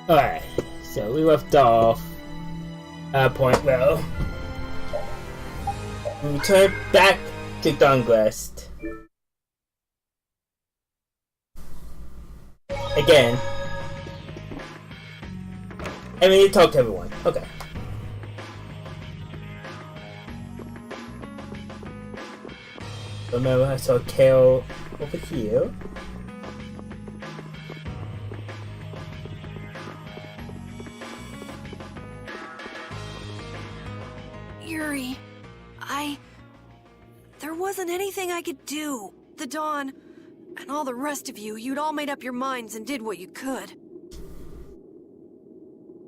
Alright, so we left off at a point where we return back to Dungrest. Again. And we need to talk to everyone. Okay. Remember I saw Kale over here. Yuri, there wasn't anything I could do. The Dawn, and all the rest of you, you'd all made up your minds and did what you could.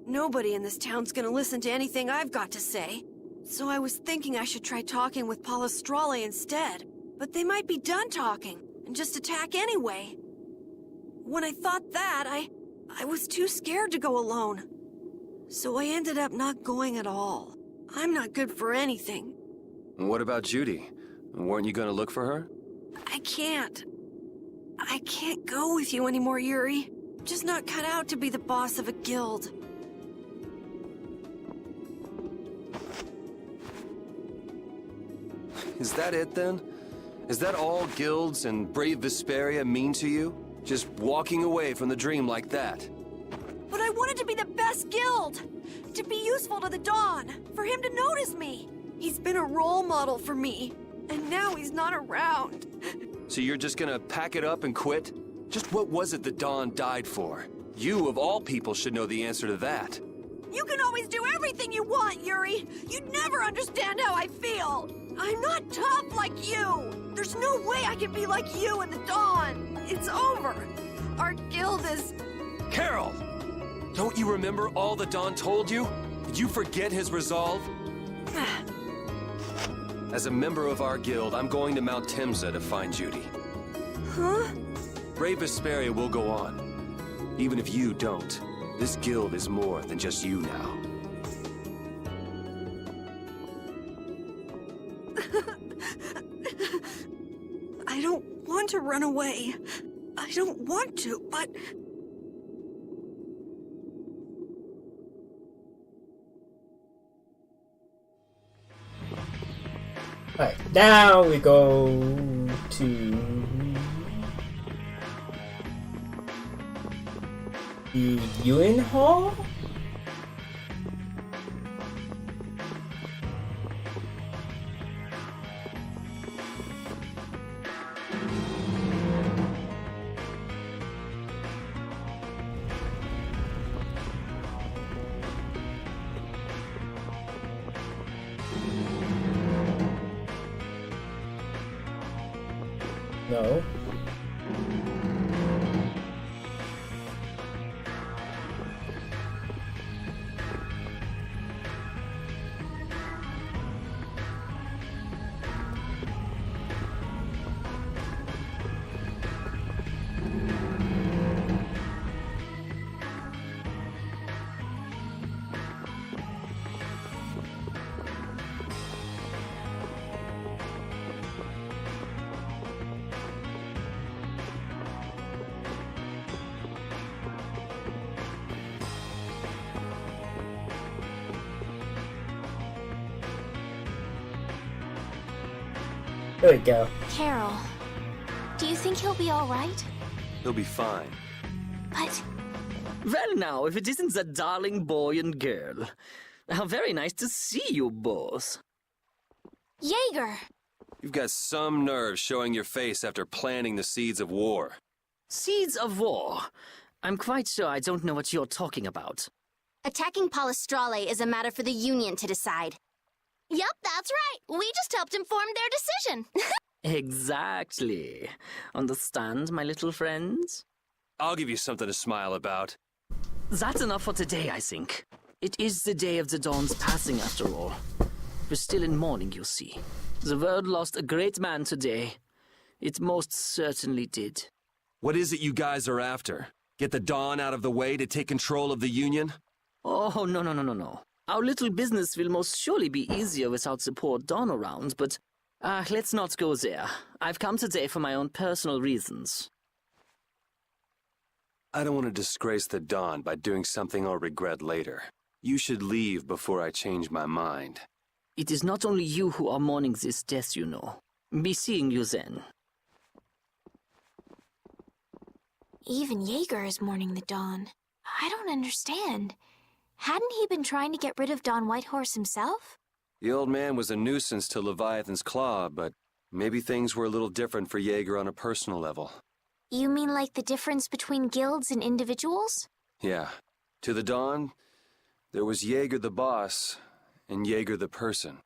Nobody in this town's gonna listen to anything I've got to say. So I was thinking I should try talking with Palestrale instead. But they might be done talking, and just attack anyway. When I thought that, I was too scared to go alone. So I ended up not going at all. I'm not good for anything. What about Judy? Weren't you gonna look for her? I can't. I can't go with you anymore, Yuri. I'm just not cut out to be the boss of a guild. Is that it then? Is that all guilds and brave Vesperia mean to you? Just walking away from the dream like that? But I wanted to be the best guild! To be useful to the Dawn! For him to notice me! He's been a role model for me, and now he's not around. So you're just gonna pack it up and quit? Just what was it the Dawn died for? You, of all people, should know the answer to that. You can always do everything you want, Yuri! You'd never understand how I feel! I'm not tough like you! There's no way I can be like you and the Dawn! It's over! Our guild is... Carol! Don't you remember all the Dawn told you? Did you forget his resolve? As a member of our guild, I'm going to Mount Timsa to find Judy. Huh? Brave Vesperia will go on. Even if you don't, this guild is more than just you now. I don't want to run away. I don't want to, but... Alright, now we go to the Ewan Hall? No. There we go. Carol, do you think he'll be all right? He'll be fine. But Well now, if it isn't that darling boy and girl. How very nice to see you both. Jaeger! You've got some nerve showing your face after planting the seeds of war. Seeds of war. I'm quite sure I don't know what you're talking about. Attacking Palestrale is a matter for the Union to decide. Yup, that's right. We just helped him form their decision. Exactly. Understand, my little friends? I'll give you something to smile about. That's enough for today, I think. It is the day of the Dawn's passing, after all. We're still in mourning, you see. The world lost a great man today. It most certainly did. What is it you guys are after? Get the Dawn out of the way to take control of the Union? Oh, no. Our little business will most surely be easier without the poor Dawn around, but let's not go there. I've come today for my own personal reasons. I don't want to disgrace the Dawn by doing something I'll regret later. You should leave before I change my mind. It is not only you who are mourning this death, you know. Be seeing you then. Even Jaeger is mourning the Dawn. I don't understand. Hadn't he been trying to get rid of Don Whitehorse himself? The old man was a nuisance to Leviathan's Claw, but maybe things were a little different for Jaeger on a personal level. You mean like the difference between guilds and individuals? Yeah. To the Dawn, there was Jaeger the boss, and Jaeger the person.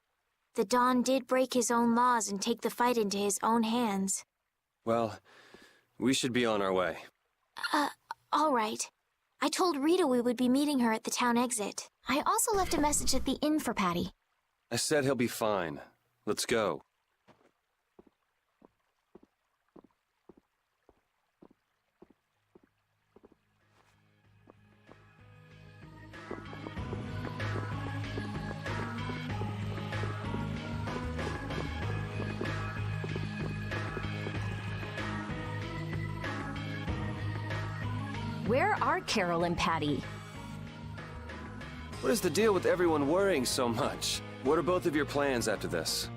The Dawn did break his own laws and take the fight into his own hands. Well, we should be on our way. All right. I told Rita we would be meeting her at the town exit. I also left a message at the inn for Patty. I said he'll be fine. Let's go. Where are Carol and Patty? What is the deal with everyone worrying so much? What are both of your plans after this?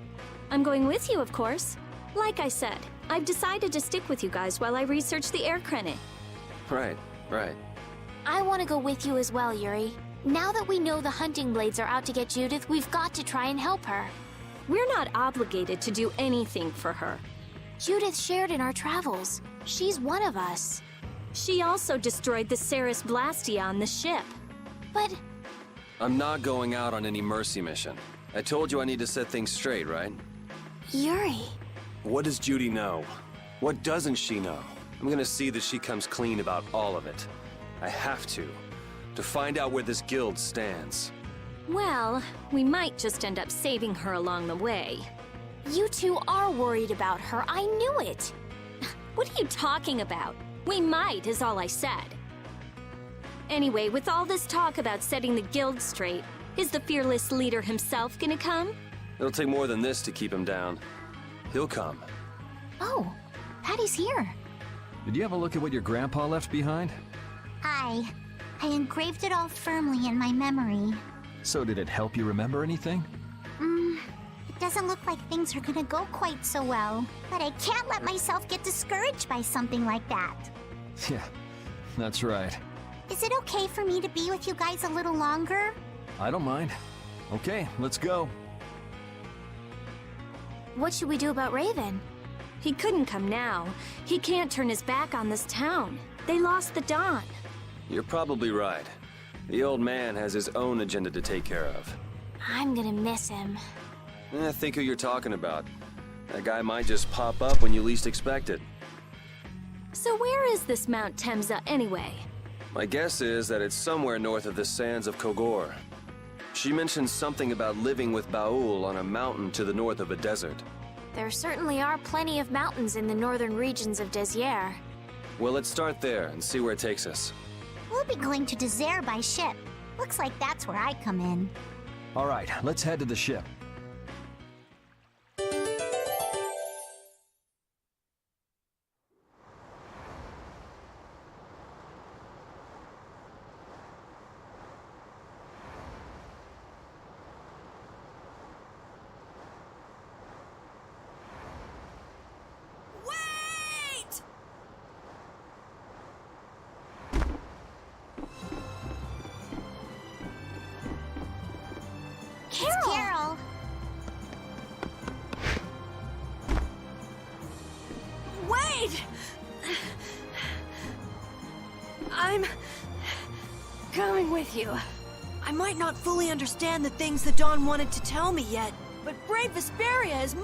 I'm going with you, of course. Like I said, I've decided to stick with you guys while I research the air crennet. Right. I want to go with you as well, Yuri. Now that we know the hunting blades are out to get Judith, we've got to try and help her. We're not obligated to do anything for her. Judith shared in our travels. She's one of us. She also destroyed the Ceres Blastia on the ship. But I'm not going out on any mercy mission. I told you I need to set things straight, right? Yuri... What does Judy know? What doesn't she know? I'm gonna see that she comes clean about all of it. I have to find out where this guild stands. Well, we might just end up saving her along the way. You two are worried about her. I knew it. What are you talking about? We might, is all I said. Anyway, with all this talk about setting the guild straight, is the fearless leader himself gonna come? It'll take more than this to keep him down. He'll come. Oh, Patty's here. Did you have a look at what your grandpa left behind? I engraved it all firmly in my memory. So did it help you remember anything? It doesn't look like things are gonna go quite so well. But I can't let myself get discouraged by something like that. Yeah, that's right. Is it okay for me to be with you guys a little longer? I don't mind. Okay, let's go. What should we do about Raven? He couldn't come now. He can't turn his back on this town. They lost the Dawn. You're probably right. The old man has his own agenda to take care of. I'm gonna miss him. Think who you're talking about. That guy might just pop up when you least expect it. So where is this Mount Temza anyway? My guess is that it's somewhere north of the sands of Kogor. She mentioned something about living with Baul on a mountain to the north of a desert. There certainly are plenty of mountains in the northern regions of Desier. Well, let's start there and see where it takes us. We'll be going to Desert by ship. Looks like that's where I come in. All right, let's head to the ship. Wait! It's Carol. Wait! I'm coming with you. I might not fully understand the things the Dawn wanted to tell me yet, but Brave Vesperia is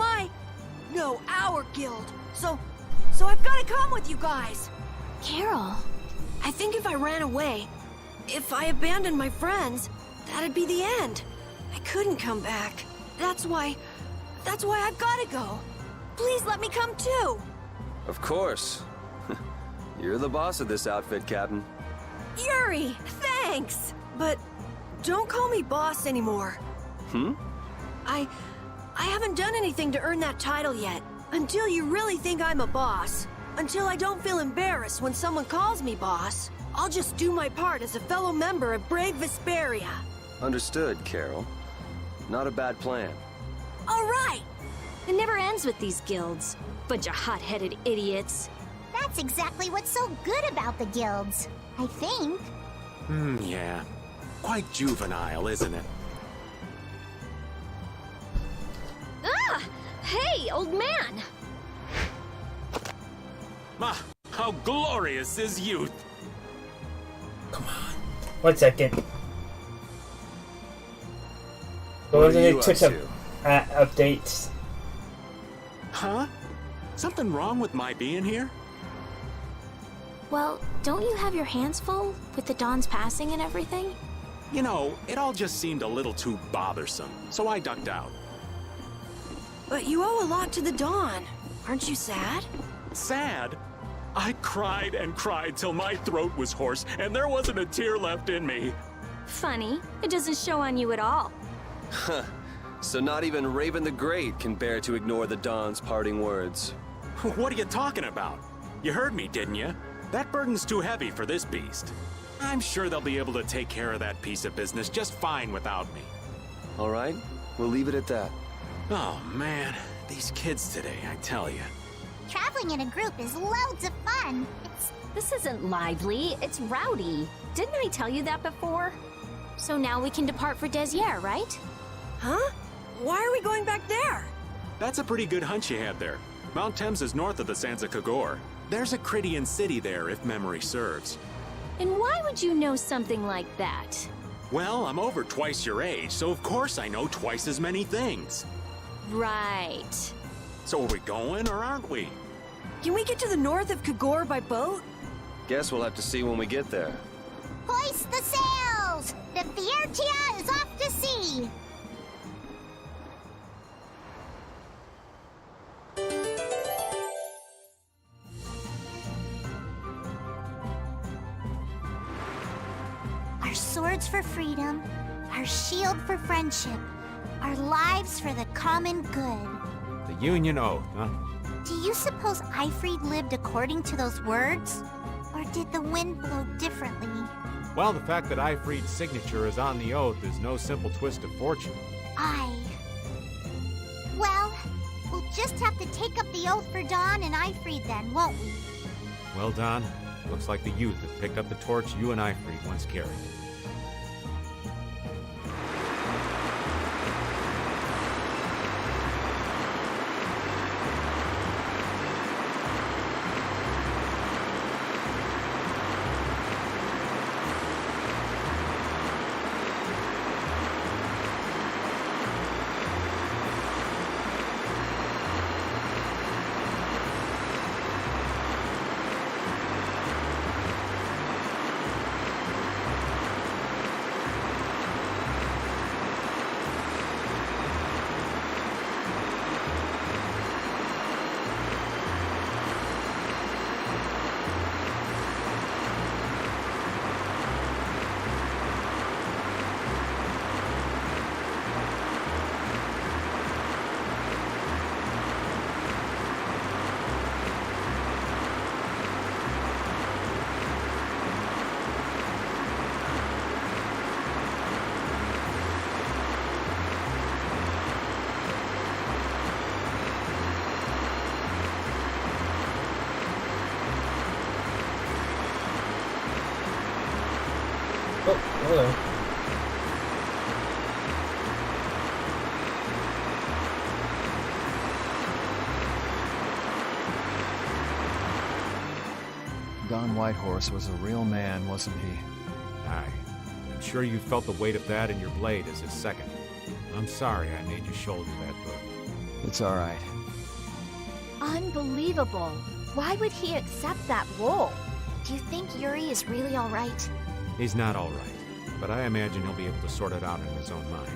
our guild. So I've got to come with you guys. Carol. I think if I ran away, if I abandoned my friends, that'd be the end. I couldn't come back. That's why I've got to go. Please let me come too. Of course. You're the boss of this outfit, Captain. Yuri, thanks. But don't call me boss anymore. I haven't done anything to earn that title yet. Until you really think I'm a boss. Until I don't feel embarrassed when someone calls me boss, I'll just do my part as a fellow member of brave Vesperia. Understood, Carol. Not a bad plan. All right! It never ends with these guilds. Bunch of hot-headed idiots. That's exactly what's so good about the guilds, I think. Yeah. Quite juvenile, isn't it? Ah! Hey, old man! Ah, how glorious is youth! Come on. 1 second. What Wasn't are you it took up some to? updates? Huh? Something wrong with my being here? Well, don't you have your hands full with the Dawn's passing and everything? You know, it all just seemed a little too bothersome, so I ducked out. But you owe a lot to the Dawn. Aren't you sad? Sad? I cried and cried till my throat was hoarse, and there wasn't a tear left in me. Funny, it doesn't show on you at all. Huh. So not even Raven the Great can bear to ignore the Dawn's parting words. What are you talking about? You heard me, didn't you? That burden's too heavy for this beast. I'm sure they'll be able to take care of that piece of business just fine without me. All right, we'll leave it at that. Oh man, these kids today, I tell you. Traveling in a group is loads of fun. This isn't lively, it's rowdy. Didn't I tell you that before? So now we can depart for Desier, right? Huh? Why are we going back there? That's a pretty good hunch you had there. Mount Thames is north of the Sansa Kagor. There's a Crydian city there, if memory serves. And why would you know something like that? Well, I'm over twice your age, so of course I know twice as many things. Right. So are we going, or aren't we? Can we get to the north of Kagor by boat? Guess we'll have to see when we get there. Hoist the sails! The Fiertia is off to sea! Our swords for freedom, our shield for friendship, our lives for the common good. The Union Oath, huh? Do you suppose Ifrid lived according to those words? Or did the wind blow differently? Well, the fact that Ifrid's signature is on the oath is no simple twist of fortune. Well, we'll just have to take up the oath for Dawn and Ifrid then, won't we? Well, Don, looks like the youth have picked up the torch you and Ifrid once carried. Oh, hello. Don Whitehorse was a real man, wasn't he? Aye. I'm sure you felt the weight of that in your blade as his second. I'm sorry I made you shoulder that burden. It's all right. Unbelievable. Why would he accept that role? Do you think Yuri is really all right? He's not all right, but I imagine he'll be able to sort it out in his own mind.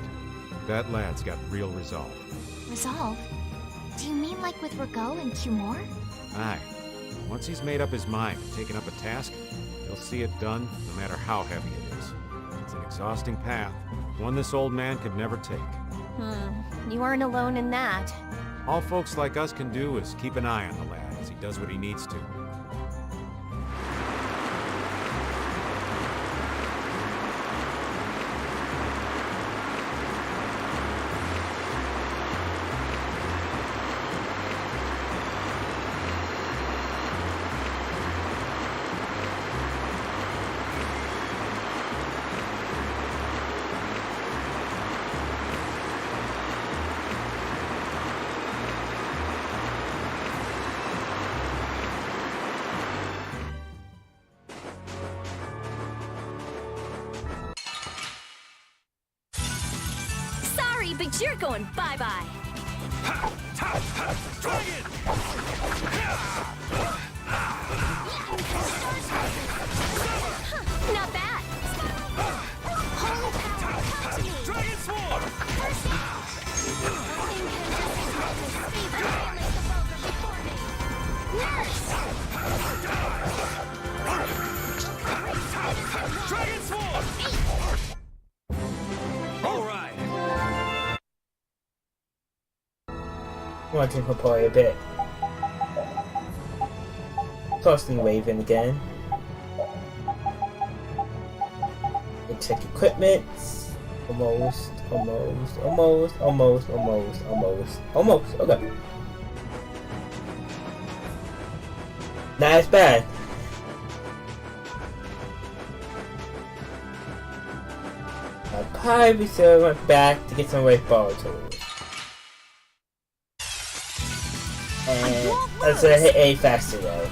That lad's got real resolve. Resolve? Do you mean like with Rago and Cumore? Aye. Once he's made up his mind and taken up a task, he'll see it done no matter how heavy it is. It's an exhausting path, one this old man could never take. You aren't alone in that. All folks like us can do is keep an eye on the lad, as he does what he needs to. Sorry, but you're going bye-bye. Not bad. Holy power, come to me. Dragon Sword! Dragon Sword! All right. Wanting to play a bit. Tossing waving again. Check equipment. Almost. Okay. Not as bad. I probably should have went back to get some way forward tools. And let's hit A faster though.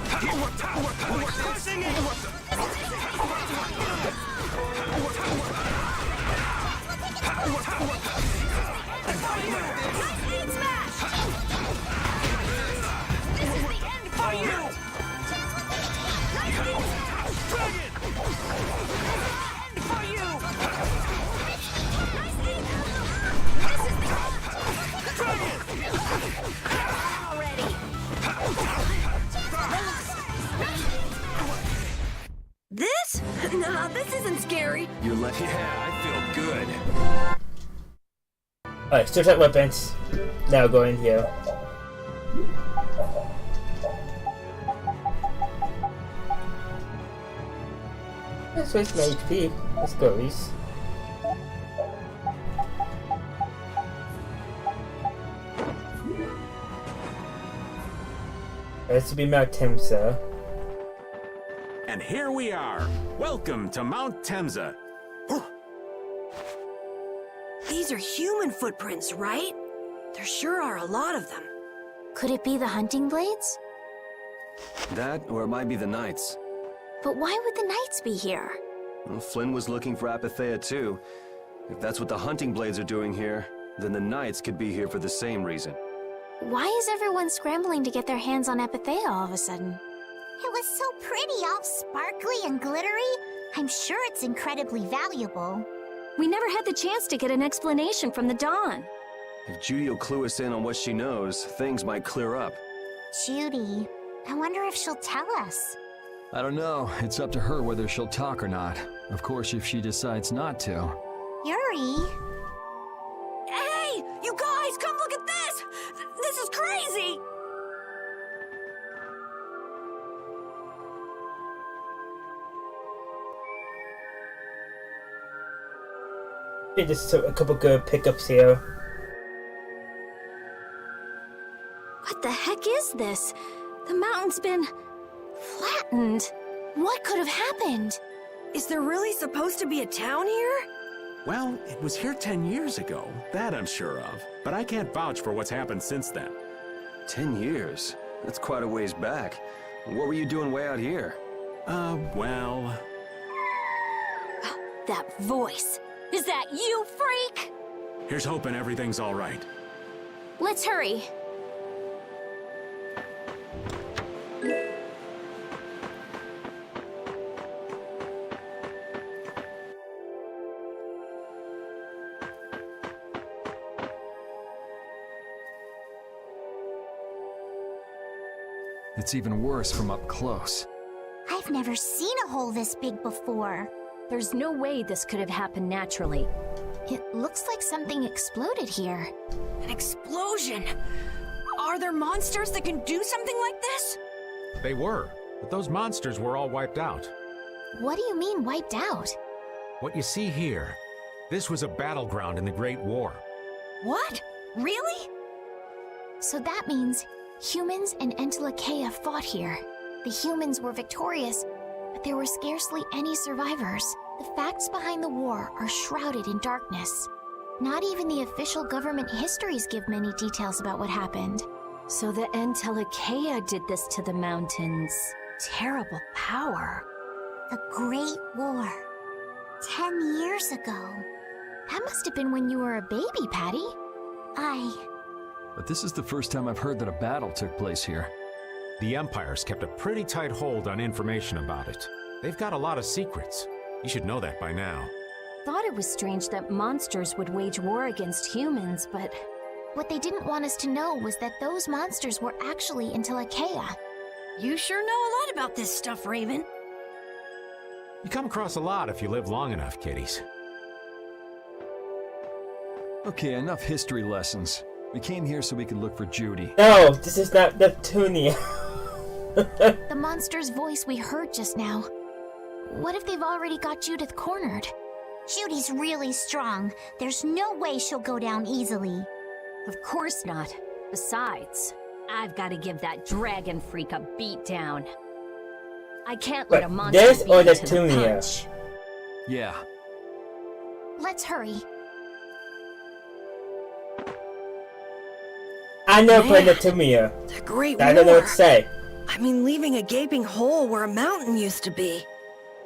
This? Nah, this isn't scary. You're like, yeah, I feel good. Alright, switch out weapons. Now go in here. Let's waste my HP. Let's go, Reese. This will be Mount Temsa. And here we are. Welcome to Mount Temsa. These are human footprints, right? There sure are a lot of them. Could it be the hunting blades? That, or it might be the Knights. But why would the knights be here? Well, Flynn was looking for Apathea too. If that's what the hunting blades are doing here, then the Knights could be here for the same reason. Why is everyone scrambling to get their hands on Apathea all of a sudden? It was so pretty, all sparkly and glittery. I'm sure it's incredibly valuable. We never had the chance to get an explanation from the Dawn. If Judy will clue us in on what she knows, things might clear up. Judy. I wonder if she'll tell us. I don't know. It's up to her whether she'll talk or not. Of course, if she decides not to. Yuri? Hey! You guys, come look at this! This is crazy! Just a couple good pickups here. What the heck is this? The mountain's been flattened. What could have happened? Is there really supposed to be a town here? Well, it was here 10 years ago. That I'm sure of. But I can't vouch for what's happened since then. 10 years? That's quite a ways back. What were you doing way out here? Well... That voice. Is that you, freak? Here's hoping everything's all right. Let's hurry. It's even worse from up close. I've never seen a hole this big before. There's no way this could have happened naturally. It looks like something exploded here. An explosion! Are Are there monsters that can do something like this? They were, but those monsters were all wiped out. What do you mean, wiped out? What you see here, this was a battleground in the Great War. What? Really? So that means humans and Entelekea fought here. The humans were victorious, but there were scarcely any survivors. The facts behind the war are shrouded in darkness. Not even the official government histories give many details about what happened. So the Entelekea did this to the mountains. Terrible power. The Great War. 10 years ago. That must have been when you were a baby, Patty. But this is the first time I've heard that a battle took place here. The Empire's kept a pretty tight hold on information about it. They've got a lot of secrets. You should know that by now. Thought it was strange that monsters would wage war against humans, but What they didn't want us to know was that those monsters were actually Entelekea. You sure know a lot about this stuff, Raven. You come across a lot if you live long enough, kiddies. Okay, enough history lessons. We came here so we could look for Judy. No, this is not Neptunia. The monster's voice we heard just now. What if they've already got Judith cornered? Judy's really strong. There's no way she'll go down easily. of course not. Besides, I've got to give that dragon freak a beat down. I can't let a But monster this beat or me to the Neptunia? punch. Yeah. Let's hurry. I never played Man. Neptunia. The Great I don't know what to War. say. I mean, leaving a gaping hole where a mountain used to be.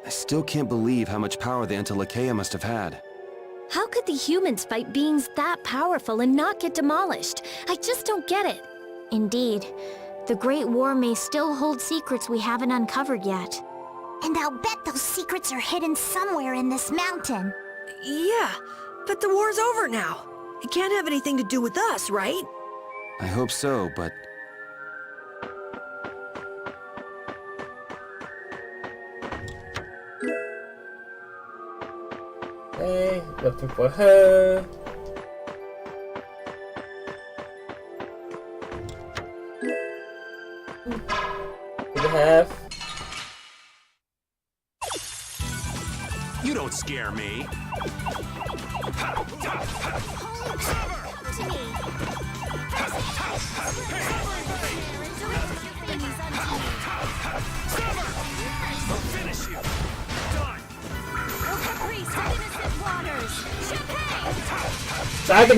I still can't believe how much power the Entelekea must have had. How could the humans fight beings that powerful and not get demolished? I just don't get it. Indeed. The Great War may still hold secrets we haven't uncovered yet. And I'll bet those secrets are hidden somewhere in this mountain. Yeah, but the war's over now. It can't have anything to do with us, right? I hope so, but Hey, looking for her. What do you have? You don't scare me. finish you. Done. So I can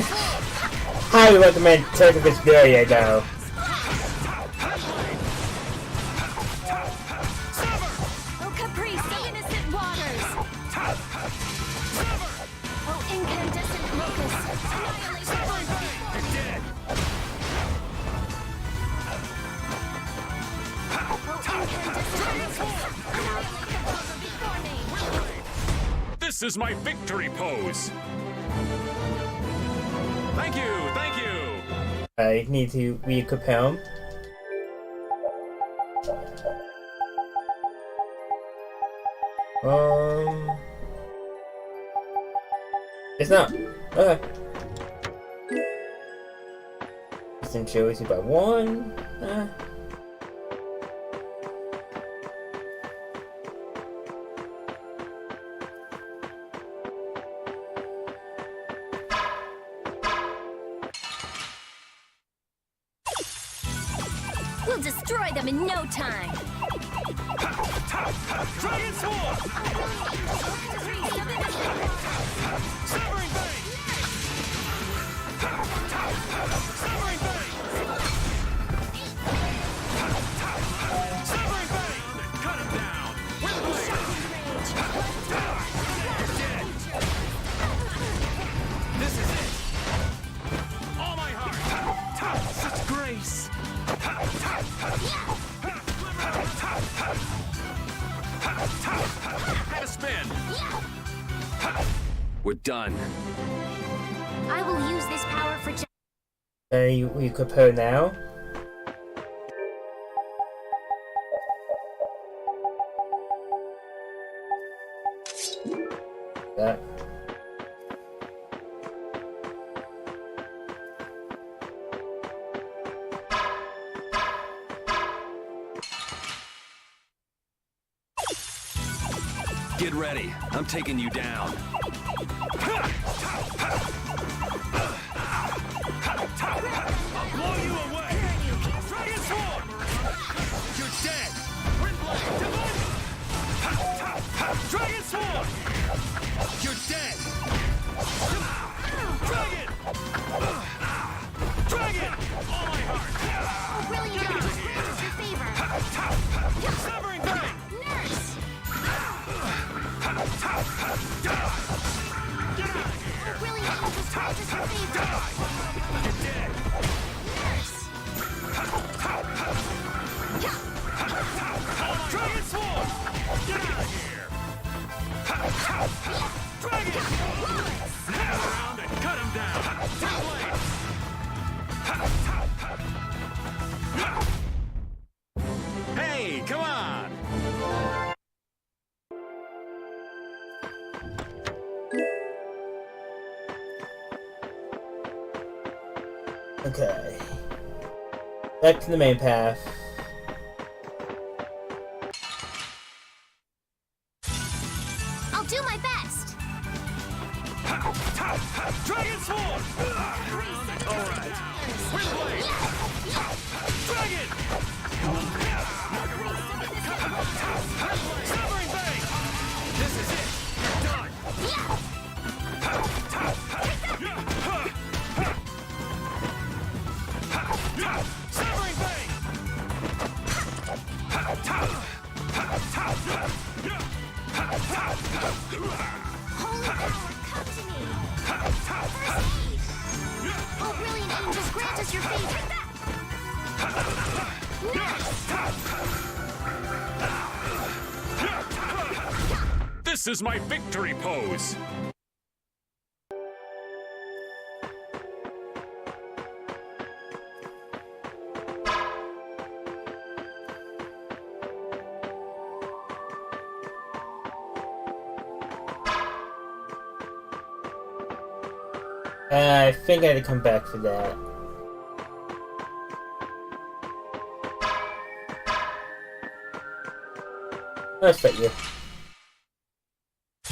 highly recommend checking Vesperia though. Oh, caprice of innocent waters! Oh, incandescent locust! Annihilate You're dead. This is my victory pose. Thank you, thank you. I need to re-equip him. It's not. Okay. System shows you by one. We'll destroy them in no time! Dragon Sword! Severing Blade! Severing Blade! Severing Blade! Cut him down! With Blade! Dead! This is it! All my heart! Such grace! Had a spin! We're done. I will use this power for You equip her now. That. Get ready. I'm taking you down. I'll blow you away. Dragon Sword! You're dead. Windblade, divine. Dragon Sword! You're dead. Dragon! Dragon! All my heart! Oh, brilliant angels, grant us your favor. Severing Bang! Nurse! Get out of here! Oh, brilliant angels, grant us your favor. You're dead! Nurse! Dragon Sword! Get out of here! Dragon! Snap around and cut him down! Too late! Hey, come on! Okay. Back to the main path. I'll do my best. Dragon Sword! Alright. Windblade! Dragon! Severing Bang! This is it! You're done! Severing Bang! Holy power, come to me. First aid. Oh, brilliant angels, grant us your favor. Nurse! This is my victory pose! I think I had to come back for that. Let's bet you.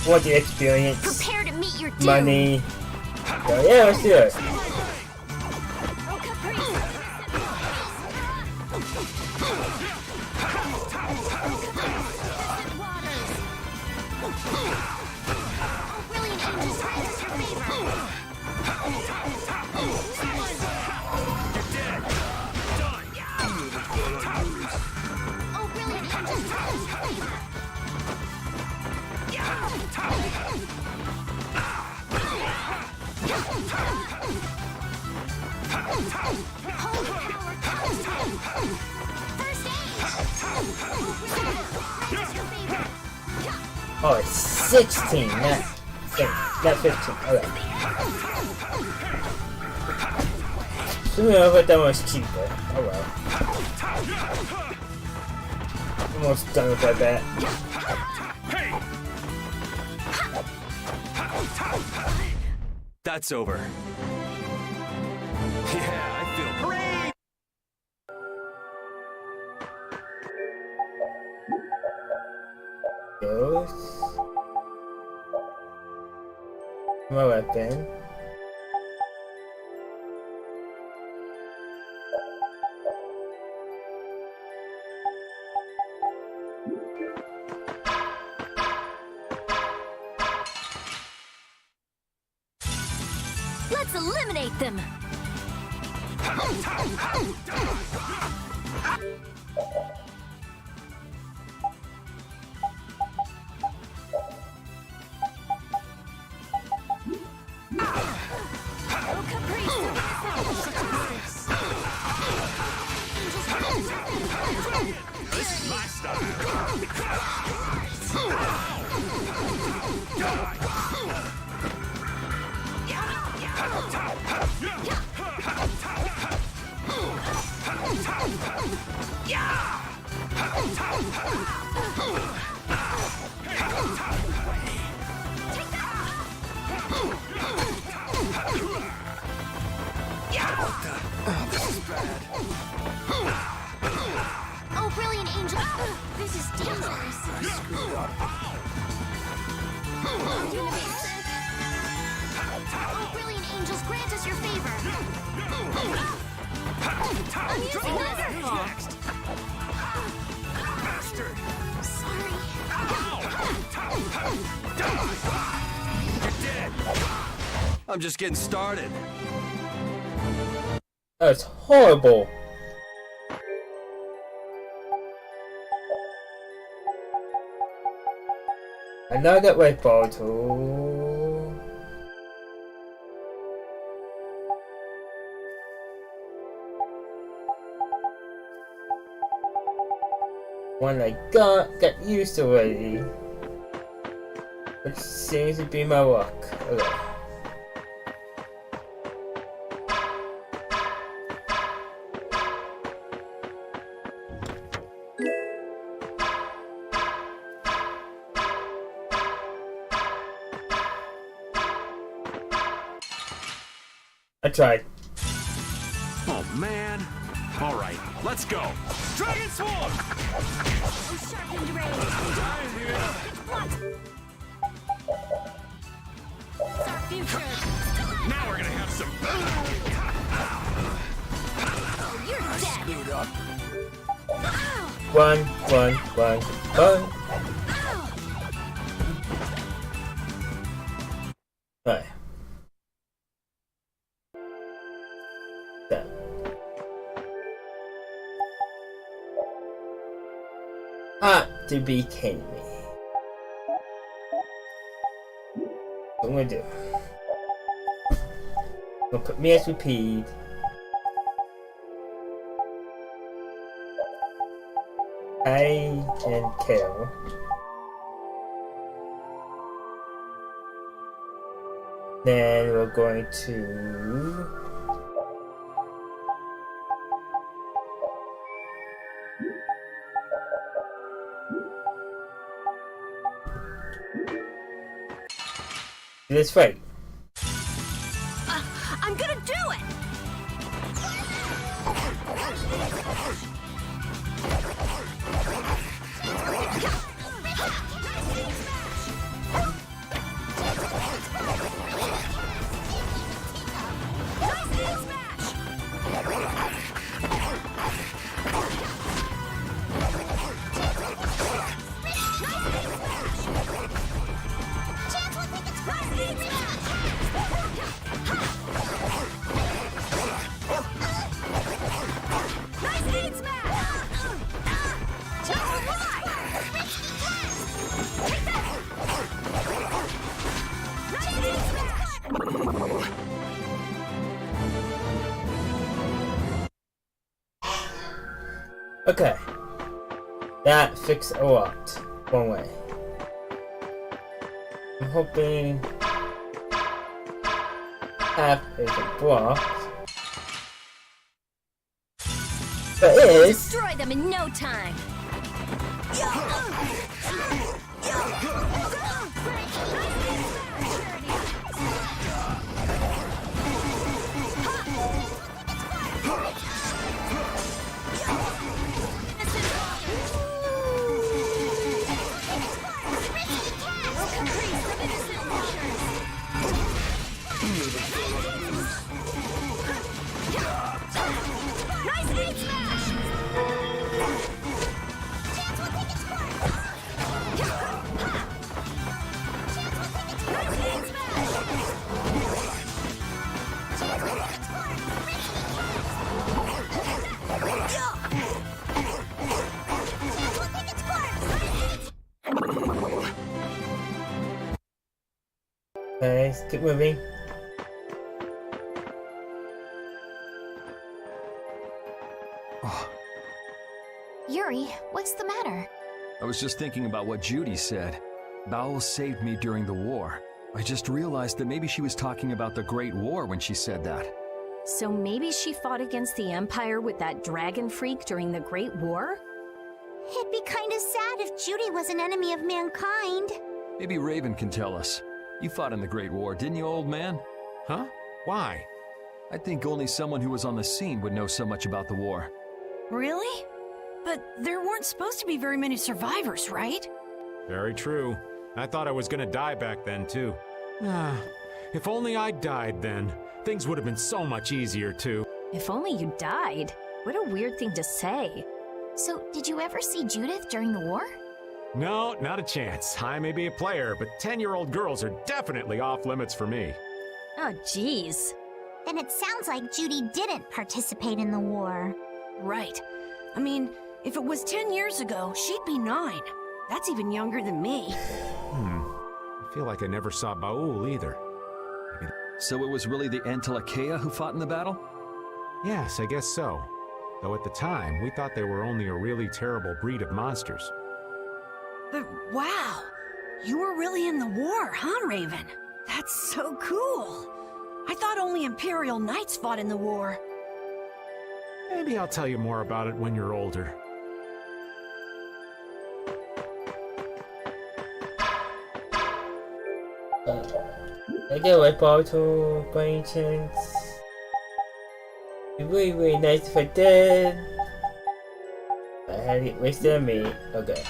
Want the experience? Prepare to meet your doom. Money. So, yeah, let's do it. Oh, Caprice. Oh, brilliant angels, grant us your favor. Oh, brilliant angels, grant us your favor. Holy power, come to me. First aid. Grant us your favor. Oh, it's 16, not 15. Alright. So I thought that one was cheaper. Oh well. Almost done with that bat. That's over. Yeah, I feel great! Goes. My weapon. Let's eliminate them! This is my style! Oh, brilliant angel. This is dangerous. Oh, brilliant angels, grant us your favor. I'm using next. Bastard! Sorry. You're dead! I'm just getting started. That's horrible. Another red bottle. One I got used already. Which seems to be my luck. Okay. I tried. Oh, man. All right, let's go. Dragon Swarm! Oh, sharpened rays. It's our future. Now we're gonna have some... Oh, you're dead. Run. Right. That. To be kidding me. What I'm gonna do? I'm gonna put me as repeat. I can kill. Then we're going to this fight. I'm gonna do it! Okay. That fixed a lot. One way. I'm hoping half is blocked. But it is. Destroy them in no time. Okay, let's keep moving. Yuri, what's the matter? I was just thinking about what Judy said. Bowel saved me during the war. I just realized that maybe she was talking about the Great War when she said that. So maybe she fought against the Empire with that dragon freak during the Great War? It'd be kinda sad if Judy was an enemy of mankind. Maybe Raven can tell us. You fought in the Great War, didn't you, old man? Huh? Why? I think only someone who was on the scene would know so much about the war. Really? But there weren't supposed to be very many survivors, right? Very true. I thought I was gonna die back then, too. If only I died then. Things would have been so much easier, too. If only you died. What a weird thing to say. So, did you ever see Judith during the war? No, not a chance. I may be a player, but 10-year-old girls are definitely off limits for me. Oh, jeez. Then it sounds like Judy didn't participate in the war. Right. I mean, if it was 10 years ago, she'd be 9. That's even younger than me. I feel like I never saw Baul either. So it was really the Antilochea who fought in the battle? Yes, I guess so. Though at the time, we thought they were only a really terrible breed of monsters. But wow, you were really in the war, huh, Raven? That's so cool. I thought only Imperial Knights fought in the war. Maybe I'll tell you more about it when you're older. Okay, right, Bartle, acquaintance. It'd be really nice if I did. I had it wasted on me. Okay.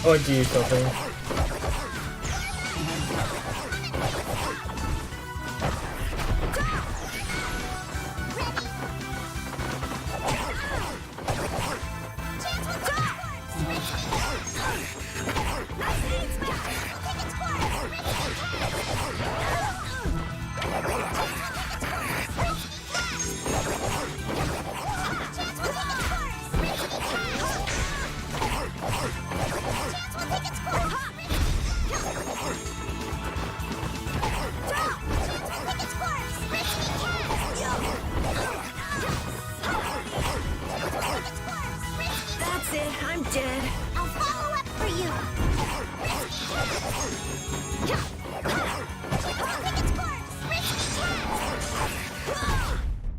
Or do something. That's it, I'm dead. I'll follow up for you.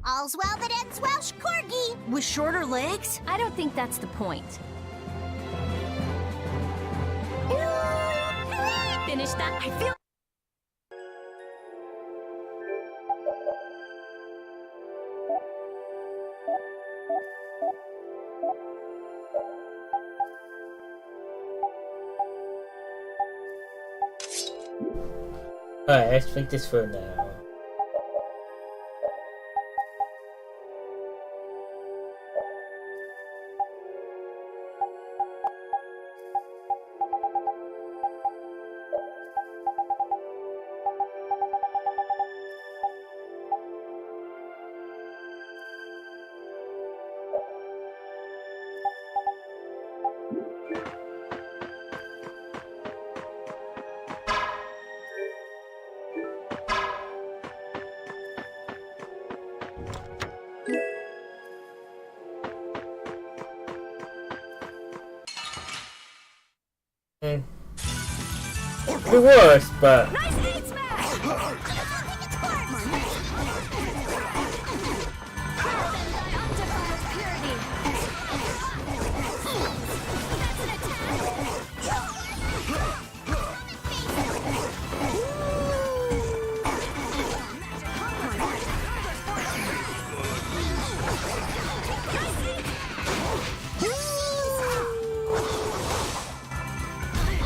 All's well that ends well, Corgi. With shorter legs? I don't think that's the point. Finish that. I feel. Alright, let's make this for now. The worst, but Nice hate smash!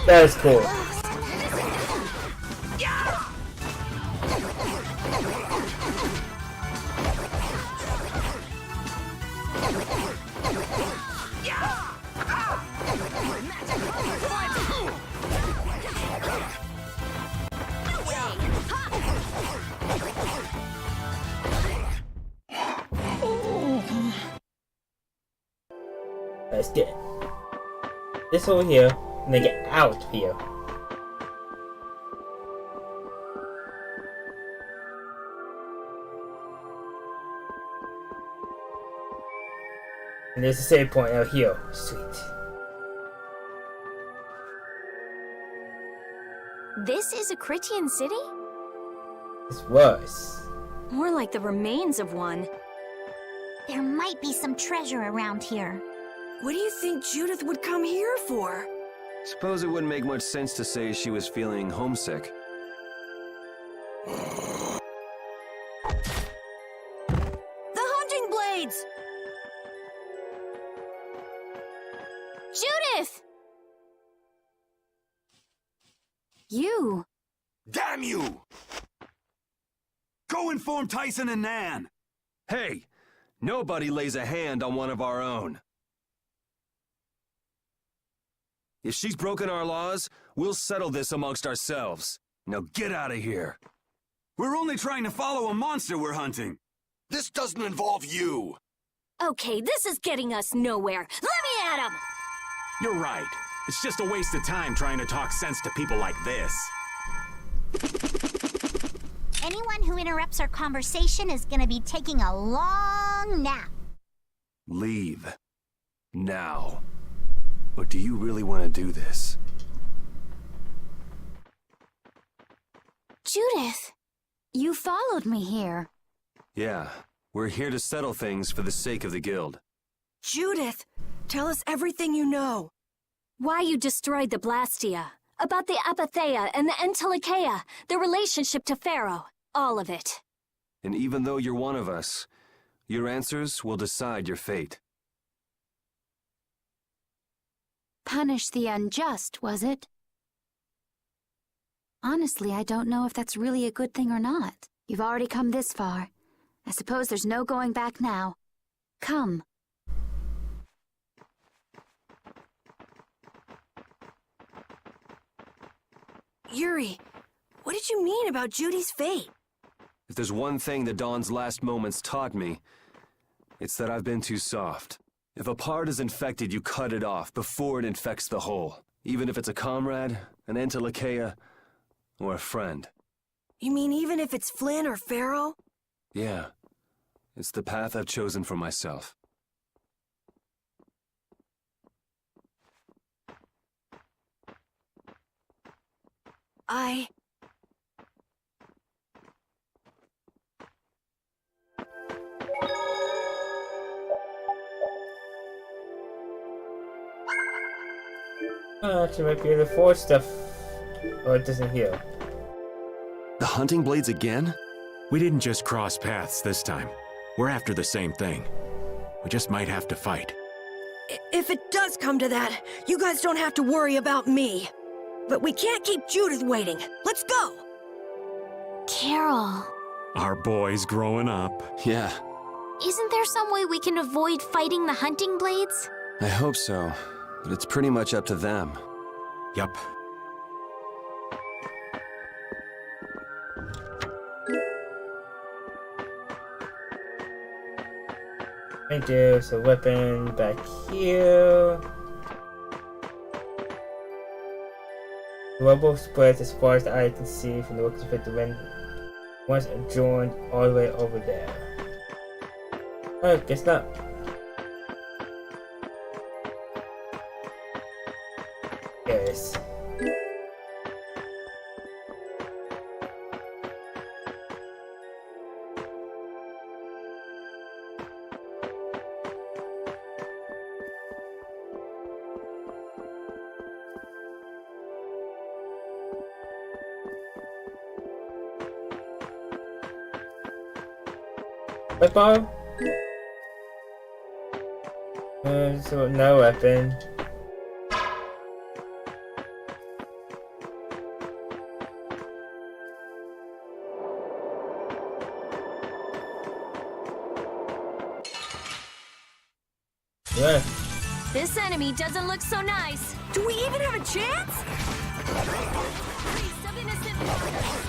that is cool. Let's get this over here and then get out here. And there's a save point out here. Sweet. This is a Critian city? This was. More like the remains of one. There might be some treasure around here. What do you think Judith would come here for? Suppose it wouldn't make much sense to say she was feeling homesick. The hunting blades! Judith! You. Damn you! Go inform Tyson and Nan! Hey! Nobody lays a hand on one of our own. If she's broken our laws, we'll settle this amongst ourselves. Now get out of here. We're only trying to follow a monster we're hunting. This doesn't involve you. Okay, this is getting us nowhere. Let me at him! You're right. It's just a waste of time trying to talk sense to people like this. Anyone who interrupts our conversation is gonna be taking a long nap. Leave. Now. But do you really want to do this? Judith, you followed me here. Yeah. We're here to settle things for the sake of the guild. Judith, tell us everything you know. Why you destroyed the Blastia, about the Apatheia and the Entelikeia, the relationship to Pharaoh, all of it. And even though you're one of us, your answers will decide your fate. Punish the unjust, was it? Honestly, I don't know if that's really a good thing or not. You've already come this far. I suppose there's no going back now. Come. Yuri, what did you mean about Judy's fate? If there's one thing the Dawn's last moments taught me, it's that I've been too soft. If a part is infected, you cut it off before it infects the whole. Even if it's a comrade, an Entelikeia, or a friend. You mean even if it's Flynn or Pharaoh? Yeah. It's the path I've chosen for myself. Actually might be the force stuff. Oh, it doesn't heal. The hunting blades again? We didn't just cross paths this time. We're after the same thing. We just might have to fight. If it does come to that, you guys don't have to worry about me. But we can't keep Judith waiting. Let's go! Carol. Our boy's growing up. Yeah, Isn't there some way we can avoid fighting the hunting blades? I hope so. But it's pretty much up to them. Yup. Right there's a weapon back here. The rubble spreads as far as the eye can see from the workers of the wind. Once joined all the way over there. Oh, guess not. Yes. Bye, Bob. So no weapon. Yeah. This enemy doesn't look so nice. Do we even have a chance? Priest of innocent waters.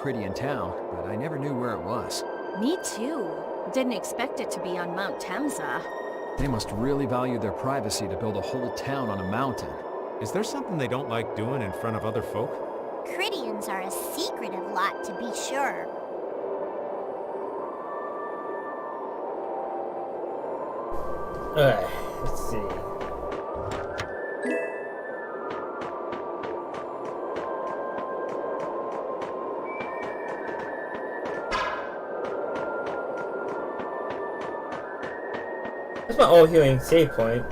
Cridian town, but I never knew where it was. Me too. Didn't expect it to be on Mount Temza. They must really value their privacy to build a whole town on a mountain. Is there something they don't like doing in front of other folk? Cridians are a secretive lot, to be sure. Alright, let's see. That's my all healing save point.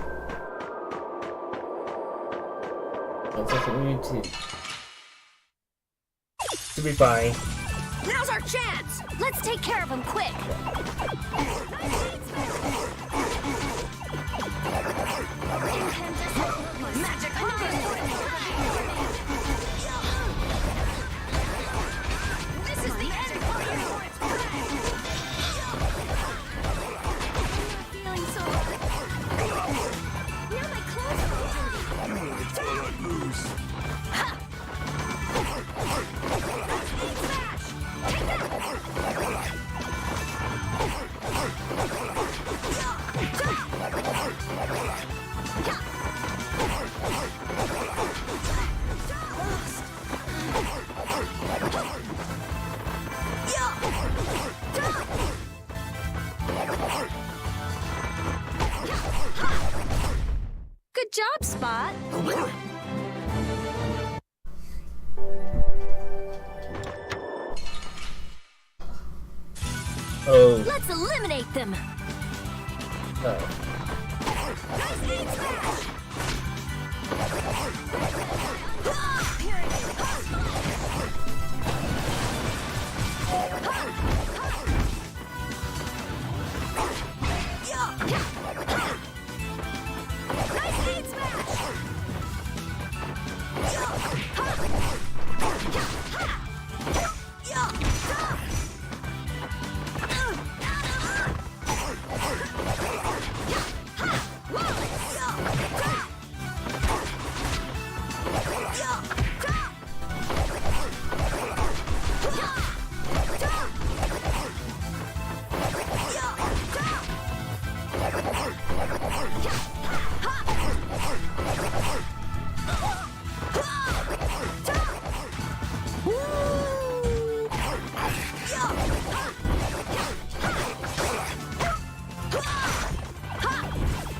That's what we need to be fine. Now's our chance! Let's take care of him quick! Magic This is the end for you! Feeling so... Now my clothes are all dirty. Ha! Good job, Spot. Oh. Let's eliminate them.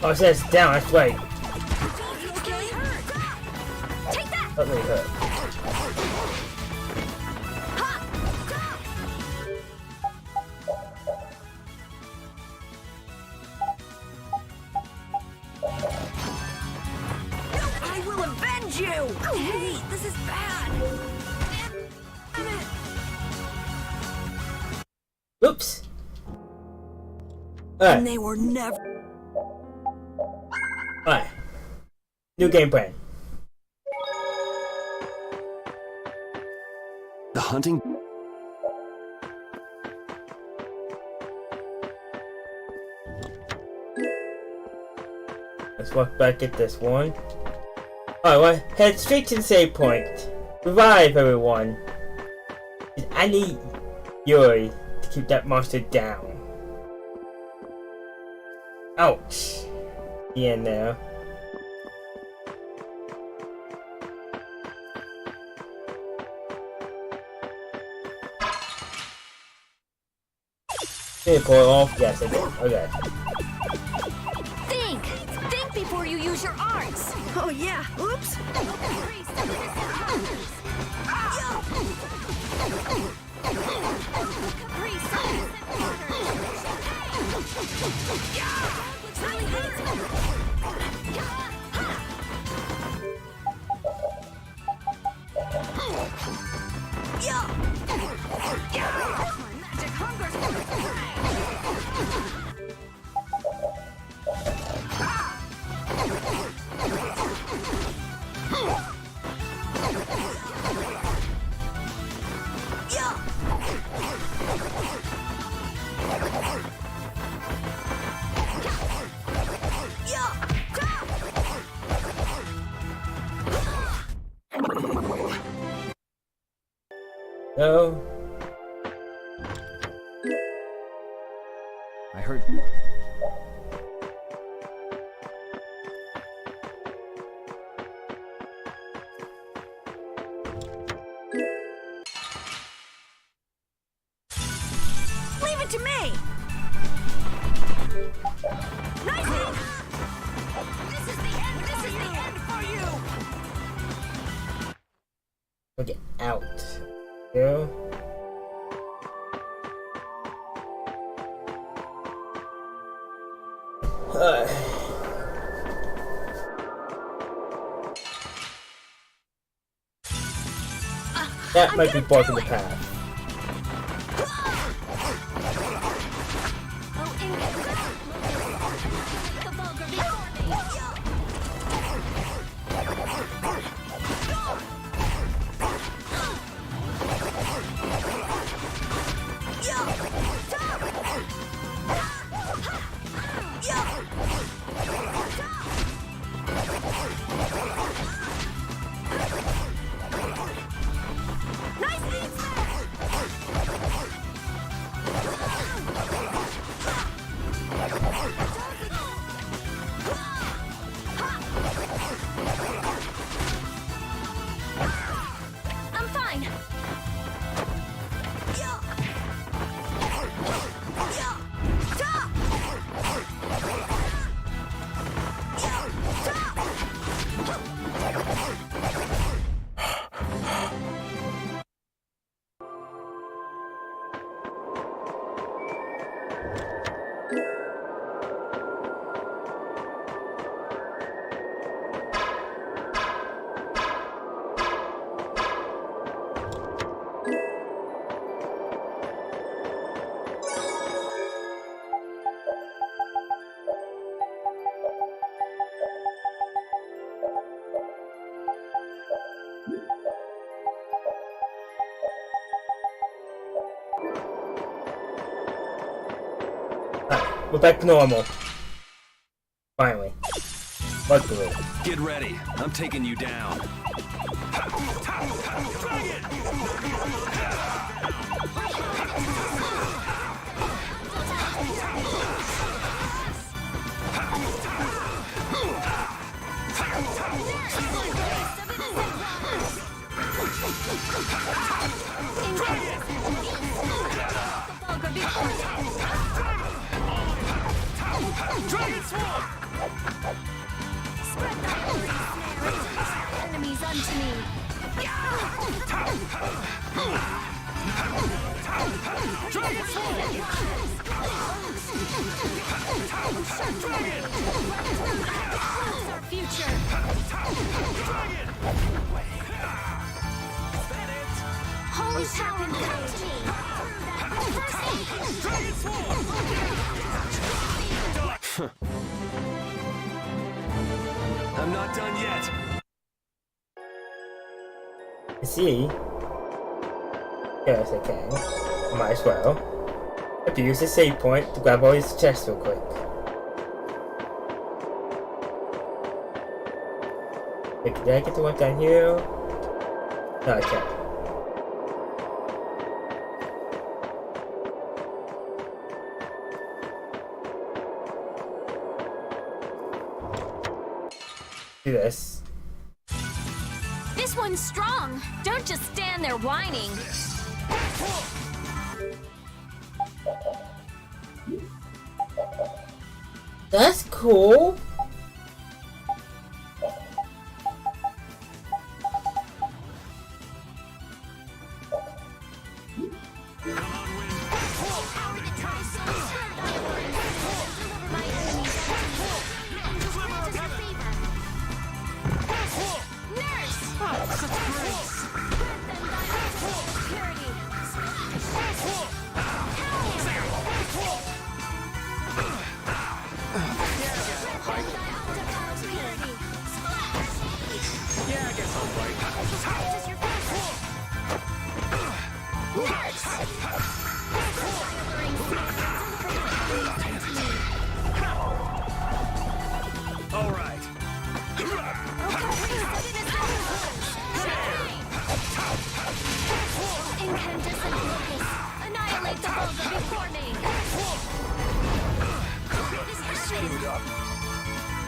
Oh, it says down, that's right. Take that! That really hurt. I will avenge you! Hey, this is bad! Oops. And they were never... Alright. New game plan. The hunting... Let's walk back at this one. Alright, well, head straight to the save point. Revive everyone. I need Yuri to keep that monster down. Ouch. The end there. Did it pull it off? Yes, I did. Okay. Think before you use your arms! Oh yeah, oops! No. I heard... Leave it to me! Nice hit! This is the end! This is the end for you! Okay, out. Go. That might be blocking the path. We're back to normal. Finally. Luckily. Get ready. I'm taking you down. Dragon Swarm! Spread the holy snare, enemies unto me. Dragon Swarm! Dragon! Our future! Holy power, come to me! Dragon Swarm! I'm not done yet. See? Yes, I can. Might as well. I have to use the save point to grab all these chests real quick. Wait, did I get the one down here? No, I can't. Do this. This one's strong. Don't just stand there whining. That's cool.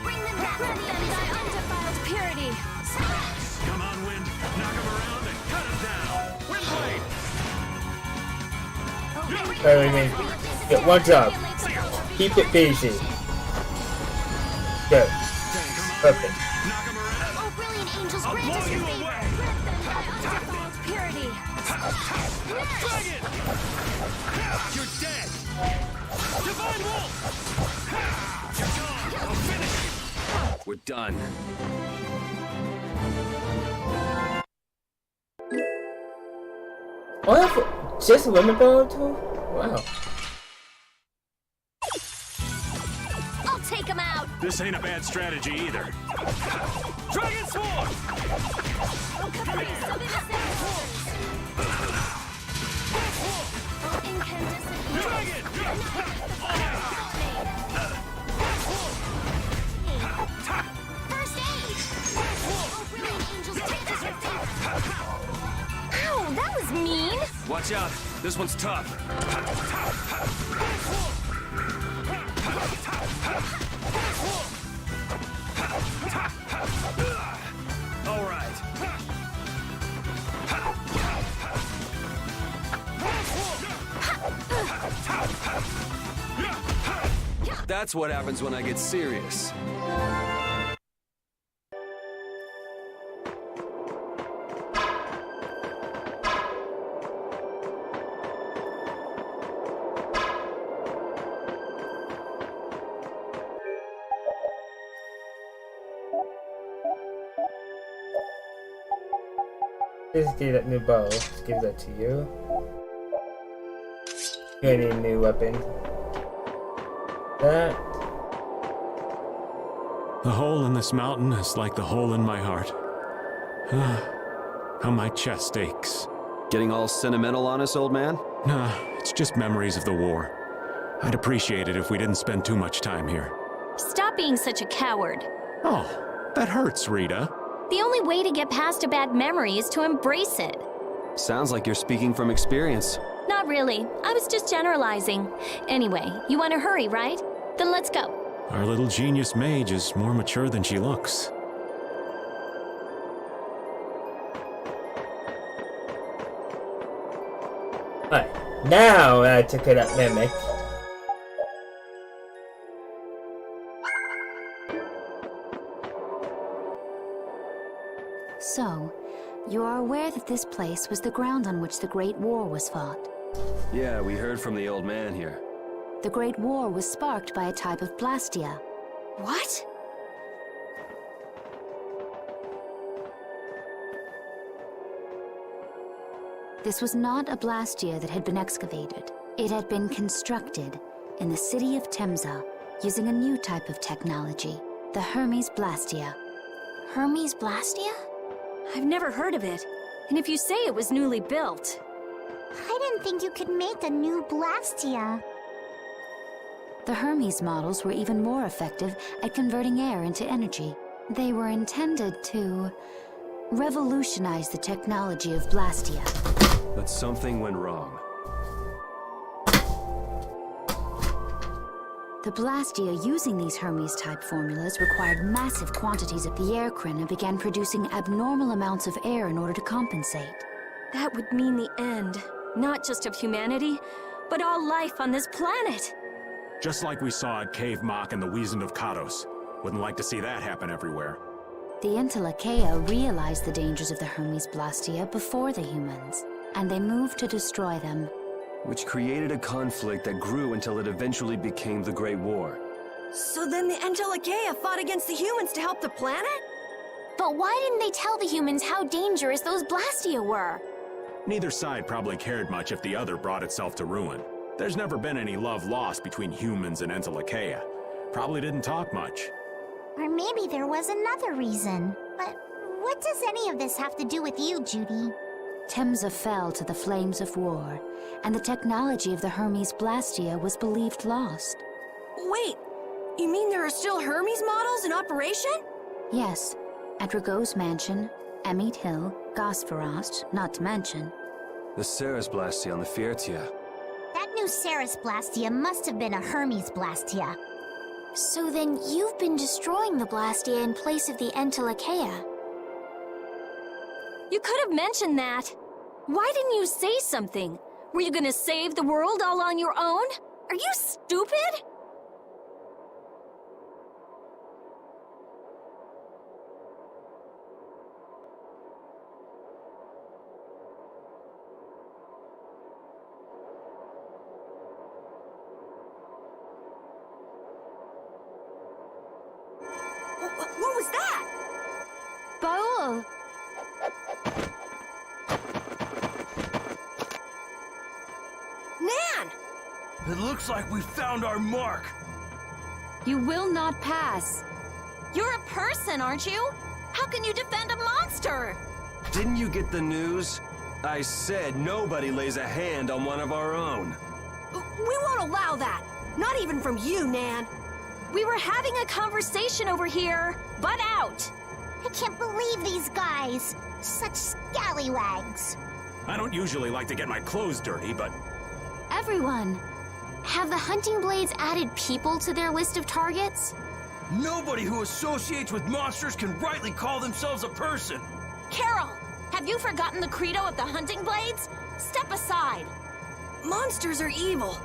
Bring them back to the thy undefiled purity. Come on, Wind. Knock him around and cut him down. Windblade! Wait, get one job. Keep it busy. Good. Perfect. Oh, brilliant angels, grant us your favor. Grant them thy undefiled purity. Dragon! You're dead! Divine Wolf! You're gone! I'll finish you! We're done. Oh, that's just women ball too? Wow. I'll take him out. This ain't a bad strategy either. Dragon Sword! Incandescent. Dragon! First aid. Oh, brilliant angels, take us your favor. Ow, that was mean. Watch out. This one's tough. All right. That's what happens when I get serious. Just get that new bow. Just give that to you. You need a new weapon. That. The hole in this mountain is like the hole in my heart. How my chest aches. Getting all sentimental on us, old man? Nah, it's just memories of the war. I'd appreciate it if we didn't spend too much time here. Stop being such a coward. Oh, that hurts, Rita. The only way to get past a bad memory is to embrace it. Sounds like you're speaking from experience. Not really. I was just generalizing. Anyway, you want to hurry, right? Then let's go. Our little genius mage is more mature than she looks. Alright, now I took it up mimic. So, you are aware that this place was the ground on which the Great War was fought. Yeah, we heard from the old man here. The Great War was sparked by a type of blastia. What? This was not a blastia that had been excavated. It had been constructed in the city of Temza using a new type of technology, the Hermes Blastia. Hermes Blastia? I've never heard of it. And if you say it was newly built... I didn't think you could make a new Blastia. The Hermes models were even more effective at converting air into energy. They were intended to revolutionize the technology of Blastia. But something went wrong. The Blastia using these Hermes-type formulas required massive quantities of the aircrin and began producing abnormal amounts of air in order to compensate. That would mean the end, not just of humanity, but all life on this planet. Just like we saw at Cave Mach and the Wiesen of Kados. Wouldn't like to see that happen everywhere. The Intellicheia realized the dangers of the Hermes Blastia before the humans, and they moved to destroy them. Which created a conflict that grew until it eventually became the Great War. So then the Intellicheia fought against the humans to help the planet? But why didn't they tell the humans how dangerous those Blastia were? Neither side probably cared much if the other brought itself to ruin. There's never been any love lost between humans and Intellicheia. Probably didn't talk much. Or maybe there was another reason. But what does any of this have to do with you, Judy? Temza fell to the flames of war, and the technology of the Hermes Blastia was believed lost. Wait, you mean there are still Hermes models in operation? Yes, at Rago's mansion, Emmeet Hill, Gosferost, not to mention. The Ceres Blastia on the Fiertia. That new Ceres Blastia must have been a Hermes Blastia. So then you've been destroying the Blastia in place of the Entelekea. You could have mentioned that. Why didn't you say something? Were you gonna save the world all on your own? Are you stupid? What was that? Baul! Nan! It looks like we found our mark. You will not pass. You're a person, aren't you? How can you defend a monster? Didn't you get the news? I said nobody lays a hand on one of our own. We won't allow that. Not even from you, Nan. We were having a conversation over here. Butt out! I can't believe these guys. Such scallywags. I don't usually like to get my clothes dirty, but Everyone, have the hunting blades added people to their list of targets? Nobody who associates with monsters can rightly call themselves a person. Carol, have you forgotten the credo of the hunting blades? Step aside. Monsters are evil,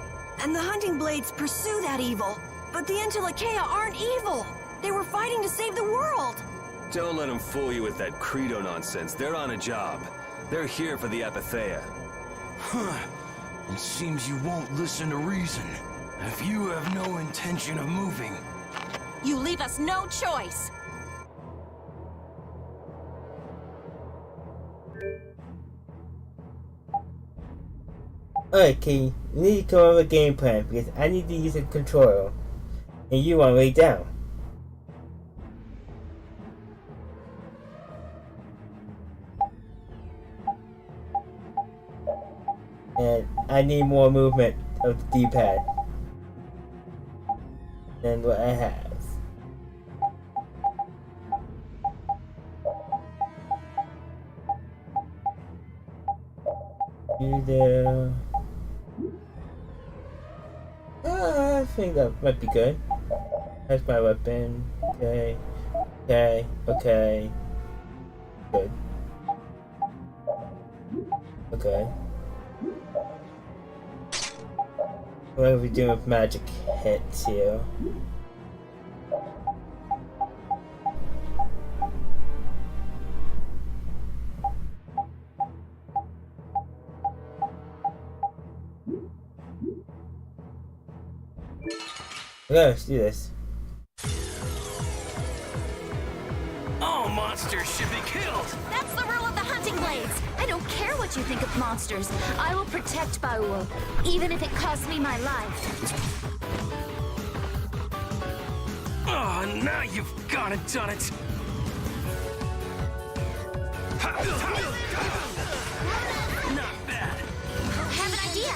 and the hunting blades pursue that evil. But the Entelekea aren't evil. They were fighting to save the world. Don't let them fool you with that credo nonsense. They're on a job. They're here for the Epithea. Huh. It seems you won't listen to reason. If you have no intention of moving... You leave us no choice. Alright, Katie, you need to come up with a game plan because I need to use a controller. And you want to lay down. And I need more movement of the D-pad than what I have. You there? I think that might be good. That's my weapon. Okay. Okay. Okay. Good. Okay. What are we doing with magic hits here? Okay, let's do this. All monsters should be killed! That's the rule of the hunting blades. I don't care what you think of monsters. I will protect Baul, even if it costs me my life. Oh, now you've gone and done it! Not bad. I have an idea.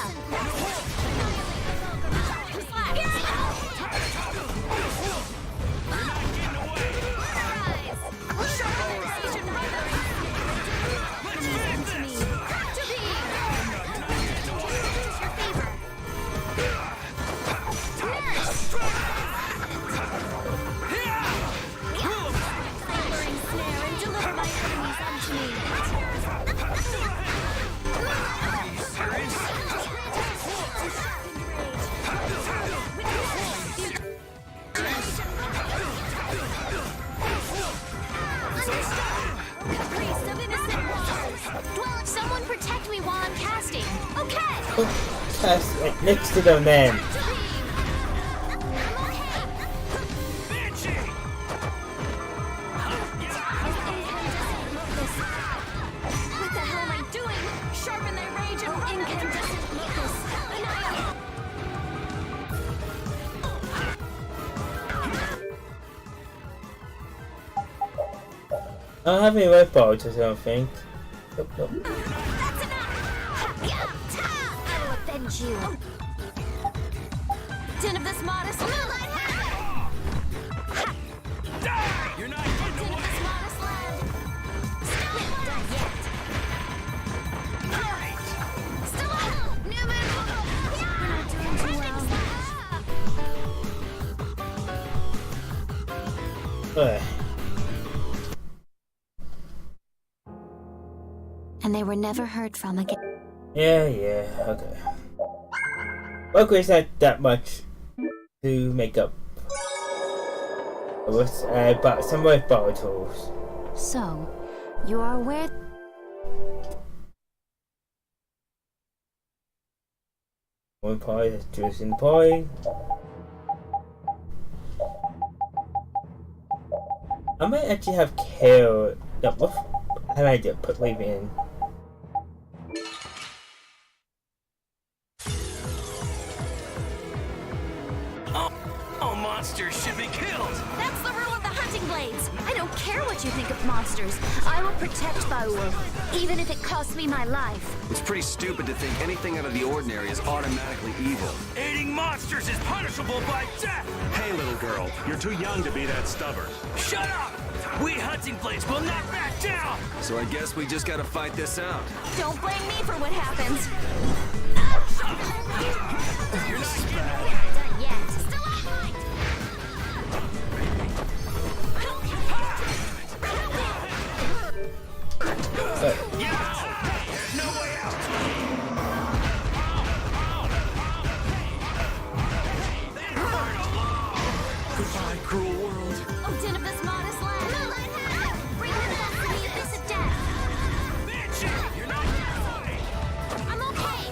Someone protect me while I'm casting. Okay. Cast right next to the man. What the hell am I doing? Sharpen thy rage and incandescent locus. I don't have any light bulbs, I don't think. Nope, nope. That's enough! I will avenge you. Den of this modest land. You're not getting away! This modest land. Still not done yet. Still up! Newman! We're not doing too well. Alright. And they were never heard from again. Yeah, okay. Luckily, it's not that much to make up. It was about some of power tools. So, you are aware. One pie is juice in the pie. I might actually have kale. No, what? How do I do? Put leave in. All monsters should be killed. That's the rule of the hunting blades. I don't care what you think of monsters. I will protect Baul, even if it costs me my life. It's pretty stupid to think anything out of the ordinary is automatically evil. Aiding monsters is punishable by death. Hey, little girl, you're too young to be that stubborn. Shut up! We hunting blades will not back down. So I guess we just gotta fight this out. Don't blame me for what happens. You're not Done yet. Still alive. There's no way out. Goodbye, cruel world. Oh, din of this modest land. Bring the death to the abyss of death. You're not halfway. I'm okay.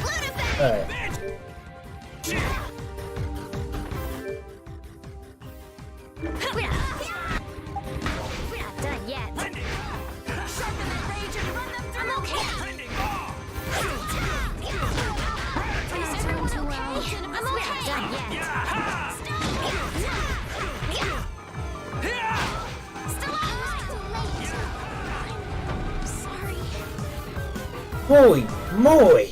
Loot effect. Alright. We're not done yet. Sharpen that rage and run them through. I'm okay. Please turn too well. I'm okay. We're not done yet. Still alive. Sorry. Holy moly!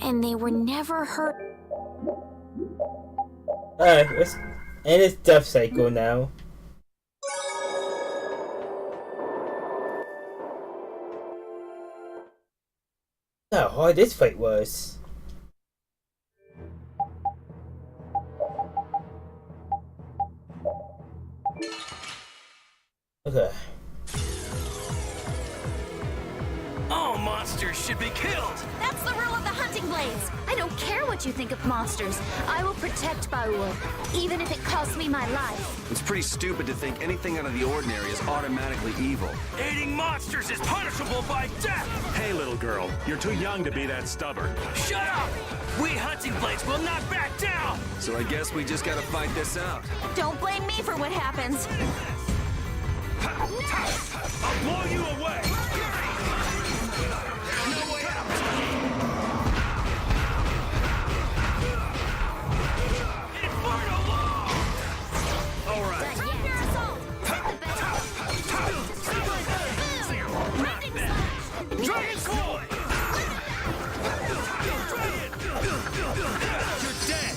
And they were never hurt. Alright, let's end this death cycle now. How hard this fight was. Okay. All monsters should be killed. That's the rule of the hunting blades. I don't care what you think of monsters. I will protect Baul, even if it costs me my life. It's pretty stupid to think anything out of the ordinary is automatically evil. Aiding monsters is punishable by death. Hey, little girl, you're too young to be that stubborn. Shut up! We hunting blades will not back down. So I guess we just gotta fight this out. Don't blame me for what happens. I'll blow you away. No way out. Inferno law. All right. Time for assault. Dragon Coin. You're dead.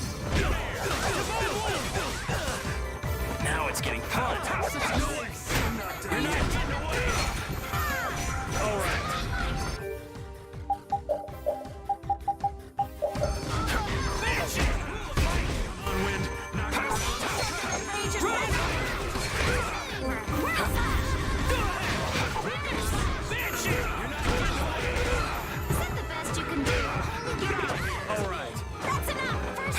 Now it's getting fun. You're not getting away. All right. On wind. Knock it off. Is that the best you can do? All right. That's enough. First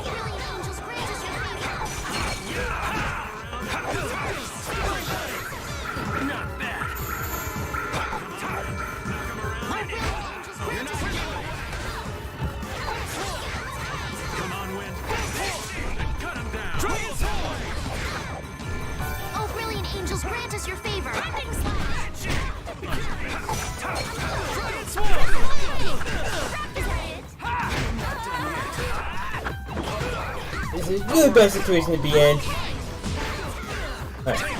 Healing angels grant us your Not bad. Come on, wind. Cut him down. Oh, brilliant angels, grant us your favor. Hunting This is a really bad situation to be in. Alright.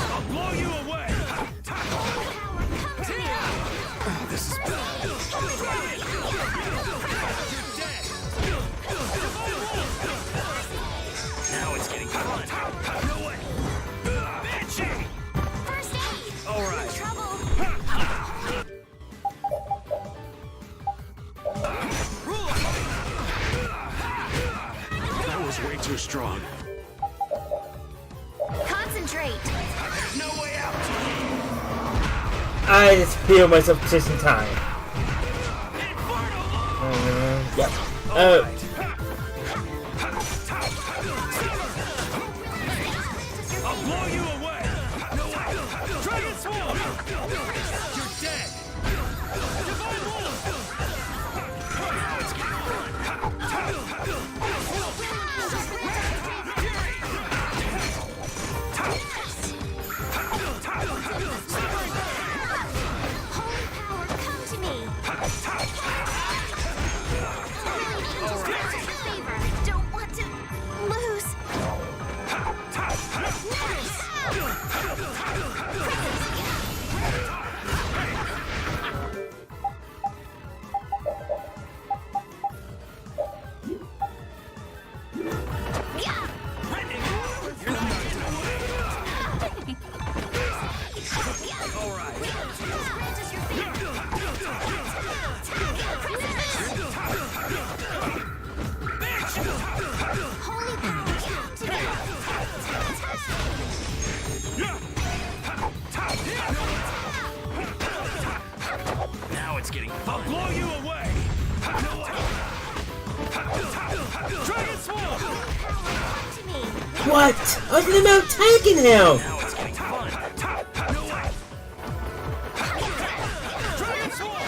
I'll blow you away. This is Concentrate. There's no way out. I just feel myself just in time. Yep. Oh. I'll blow you away. Dragon Swarm. You're dead. Divine Wolf. Now it's getting fun. Holy power, come to me. Favor. Don't want to lose. Holy power, come to me. Now it's getting fun. I'll blow you away. Dragon Swarm. What? I was thinking about taking him! Now it's getting fun. Dragon Swarm.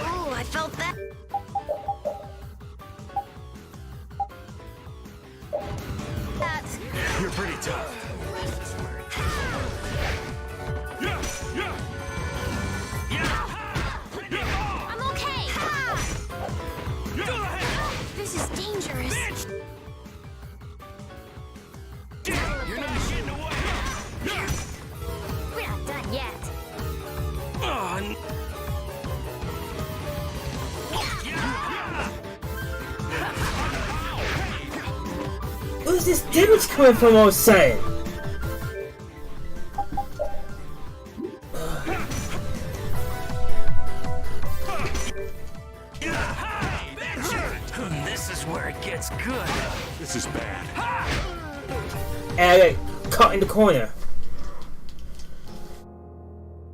Oh, I felt that. You're pretty tough. I'm okay. This is dangerous. You're not getting away. We're not done yet. Where's this damage coming from all of a sudden? This is where it gets good. This is bad. And I got caught in the corner.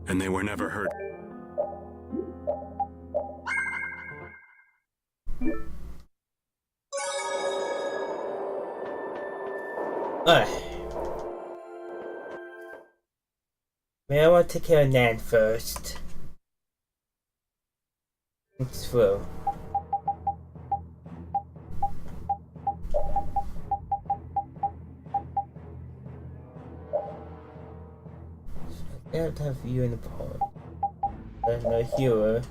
And they were never hurt. Maybe I want to take care of Nan first. It's through. I have to have you in the pod. There's no hero.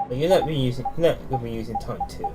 But you're not gonna be using taunt 2.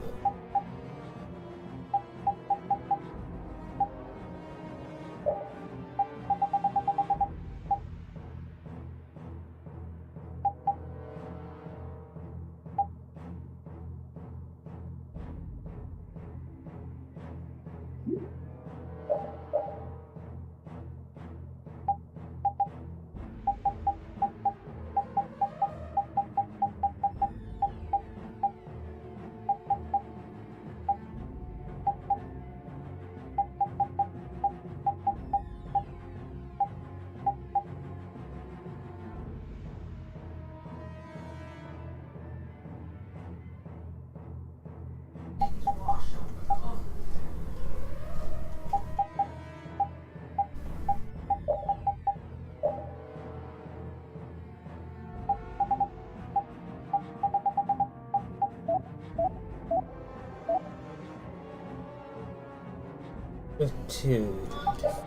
2,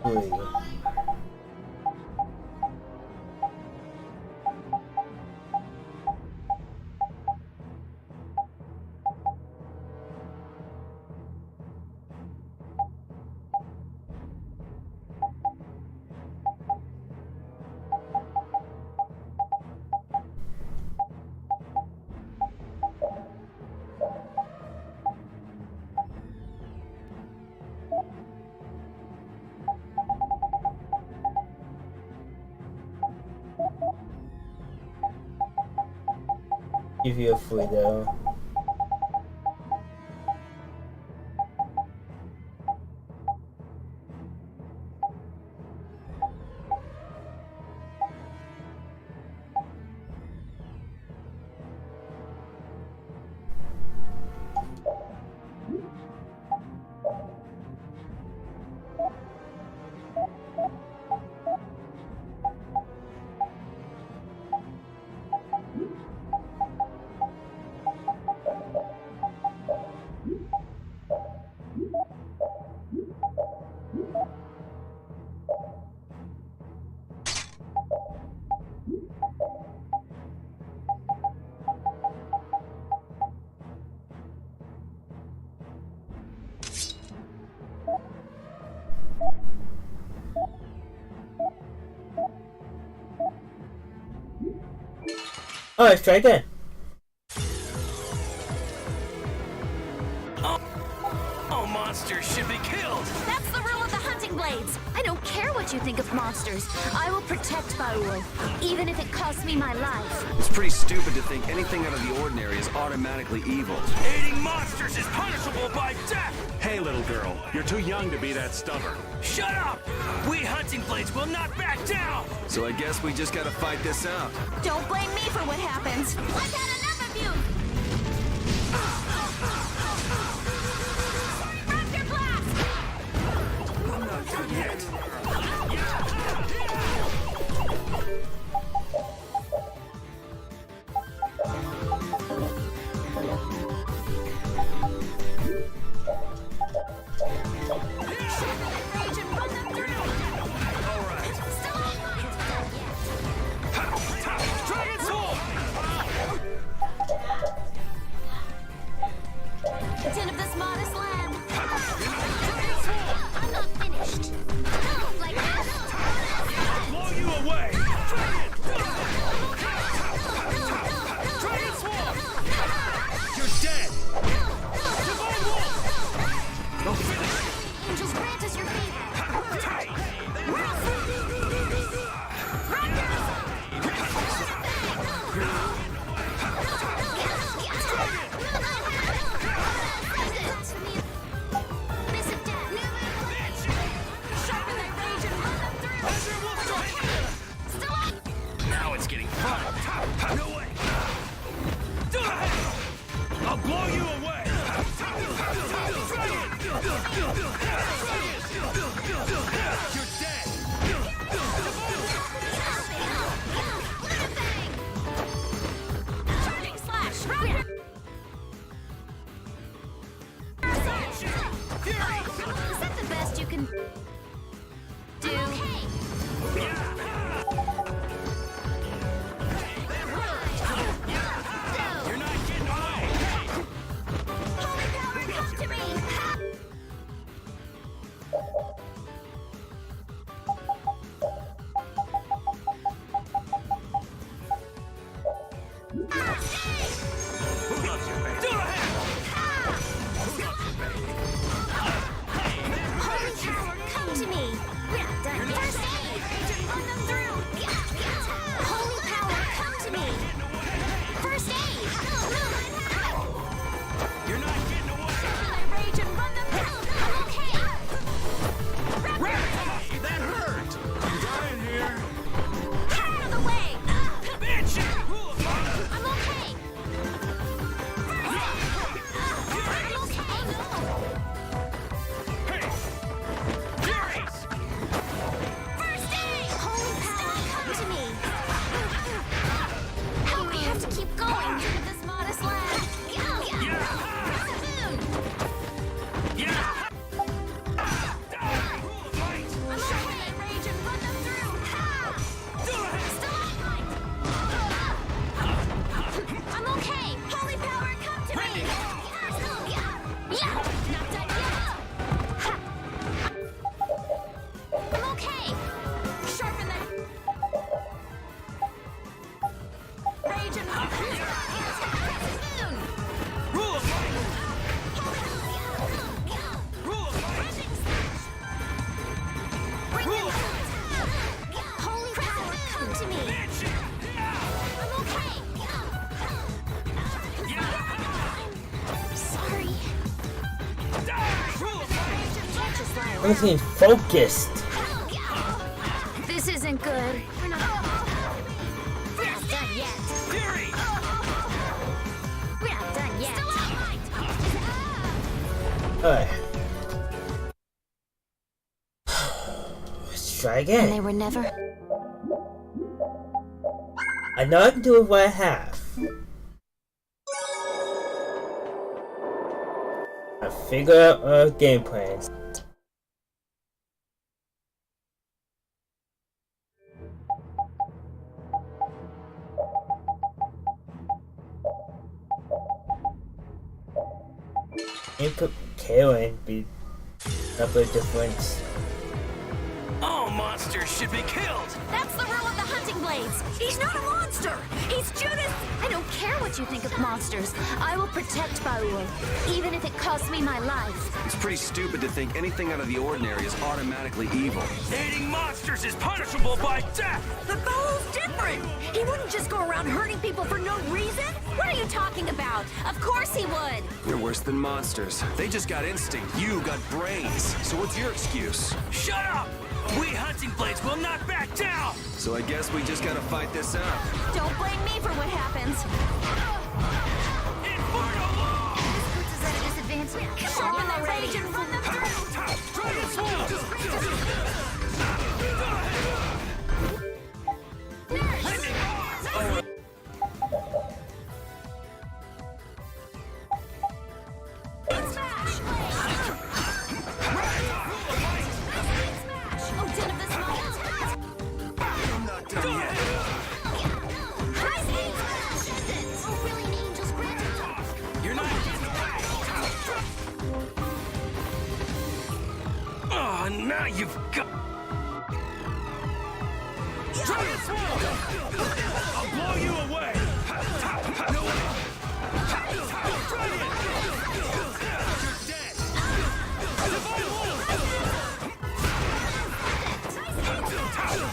3. Give you a free though. Oh, let's try again. All monsters should be killed. That's the rule of the hunting blades. I don't care what you think of monsters. I will protect Baul, even if it costs me my life. It's pretty stupid to think anything out of the ordinary is automatically evil. Aiding monsters is punishable by death. Hey, little girl, you're too young to be that stubborn. Shut up! We hunting blades will not back down. So I guess we just gotta fight this out. Don't blame me for what happens. I've had enough of you. Raptor blast! I'm not done yet. Ten of this modest land. I'm not finished. No, like that. Blow you away. You're dead. Divine Wolf. No finish. Angels grant us your favor. Now it's getting fun. No way. I'll blow you away. You're dead. Charging slash. Is that the best you can do? You're not getting away. Holy power, come to me! I'm getting focused. This isn't good. We're not done yet. We're not done yet. Alright. Let's try again. And they were never. I know I can do with what I have. I figure out a game plan. Input Kaelin be a bit different. All monsters should be killed! That's the rule of the hunting blades. He's not a monster. He's Judas. I don't care what you think of monsters. I will protect Baul, even if it costs me my life. It's pretty stupid to think anything out of the ordinary is automatically evil. Hating monsters is punishable by death! But Baul's different. He wouldn't just go around hurting people for no reason. What are you talking about? Of course he would. You're worse than monsters. They just got instinct. You got brains. So what's your excuse? Shut up! We hunting blades will not back down! So I guess we just gotta fight this out. Don't blame me for what happens. Inferno law! This puts us at a disadvantage. Come on already and run them through. Dragon Sword! Now you've got... Dragon Sword! I'll blow you away! No way! Dragon! You're dead! Divine Wolf!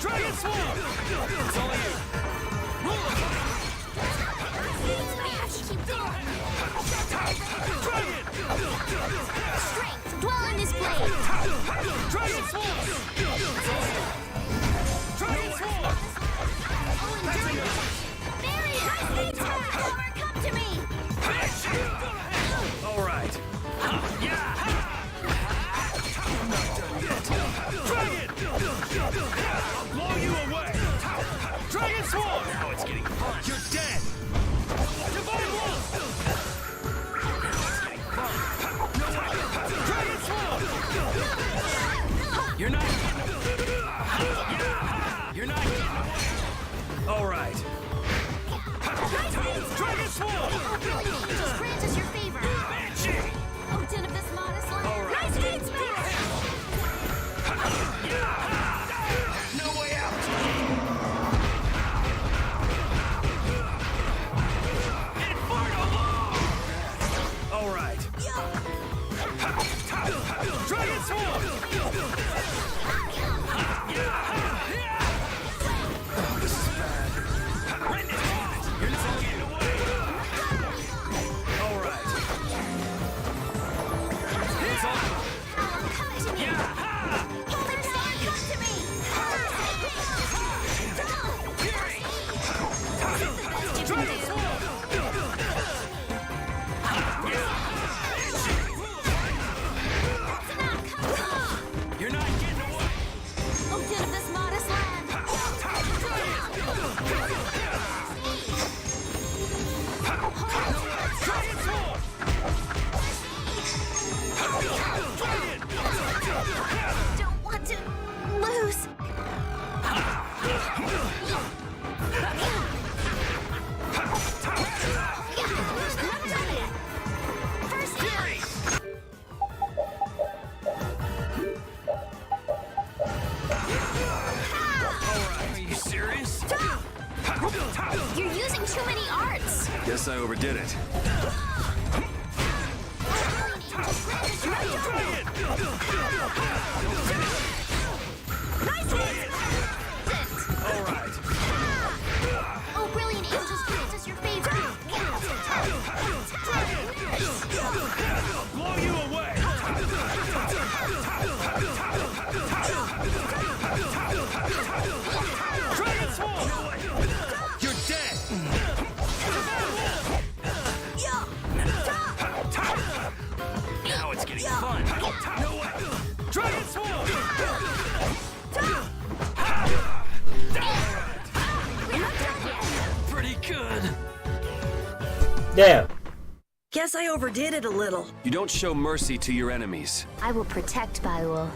Dragon Sword! It's all you! Dragon! Strength, dwell in this blade. Dragon Sword! Dragon Sword! There he is! Homer, come to me! All right. Yeah! I'm not done yet. Dragon! I'll blow you away! Dragon Sword! Now it's getting fun. You're dead! Divine Wolf! Dragon Sword! You're not getting... You're not getting... All right. Dragon Sword! Just grant us your favor. Banshee! Odin of this modest land. All right. Nice beats, No way out! Inferno law! All right. Dragon Sword! Oh, this is bad. You're not getting away! All right. It's on. come to me. Homer, come to me. Dragon Sword! You're not getting away! Odin of this modest land. Dragon Sword! Don't want to lose. First fury. Are you serious? You're using too many arts. Guess I overdid it. All right. Oh, brilliant angels, grant us your favor. I'll blow you away! Damn. Guess I overdid it a little. You don't show mercy to your enemies. I will protect Baul.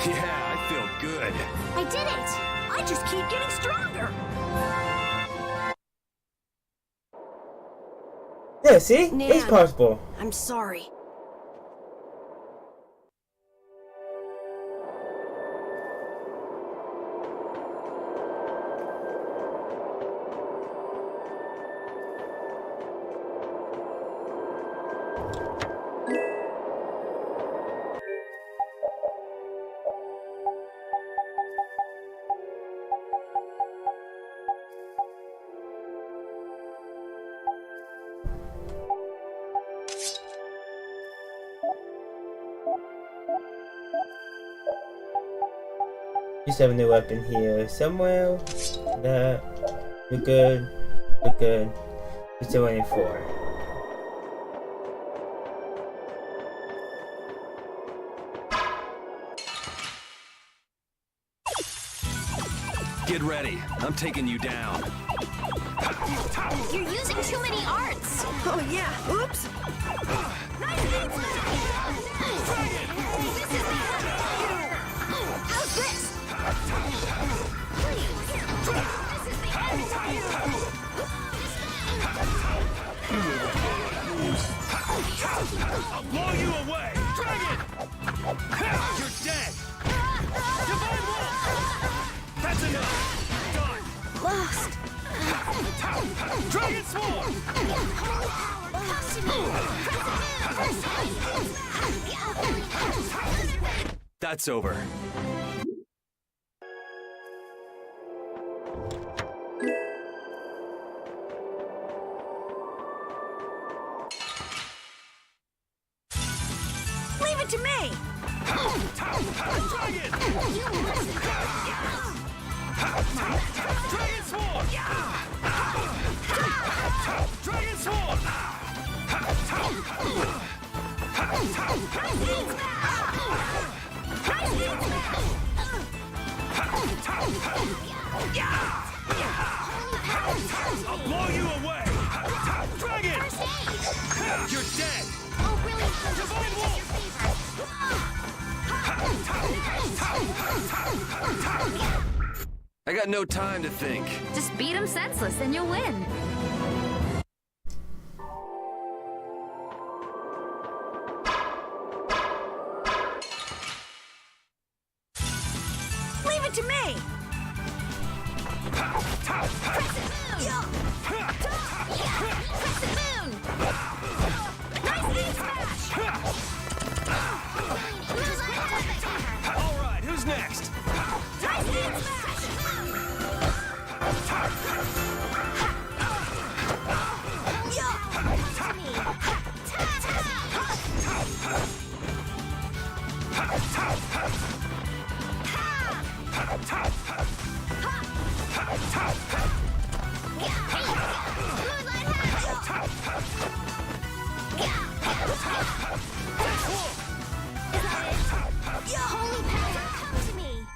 Yeah, I feel good. I did it! I just keep getting stronger! Yeah, see? Nan, It's possible. I'm sorry. Just have a new weapon here somewhere. That. We're good. We're good. We're still waiting for. Get ready. I'm taking you down. You're using too many arts. Oh yeah, oops! How's this? I'll blow you away! Dragon! You're dead! Divine Wolf! That's enough! Done! Lost! Dragon Swarm! That's over. Leave it to me! Dragon! Dragon Swarm! Dragon Swarm! I'll blow you away! Dragon! You're dead! Oh, really? Divine Wolf! I got no time to think. Just beat him senseless and you'll win. Leave it to me! All right, who's next?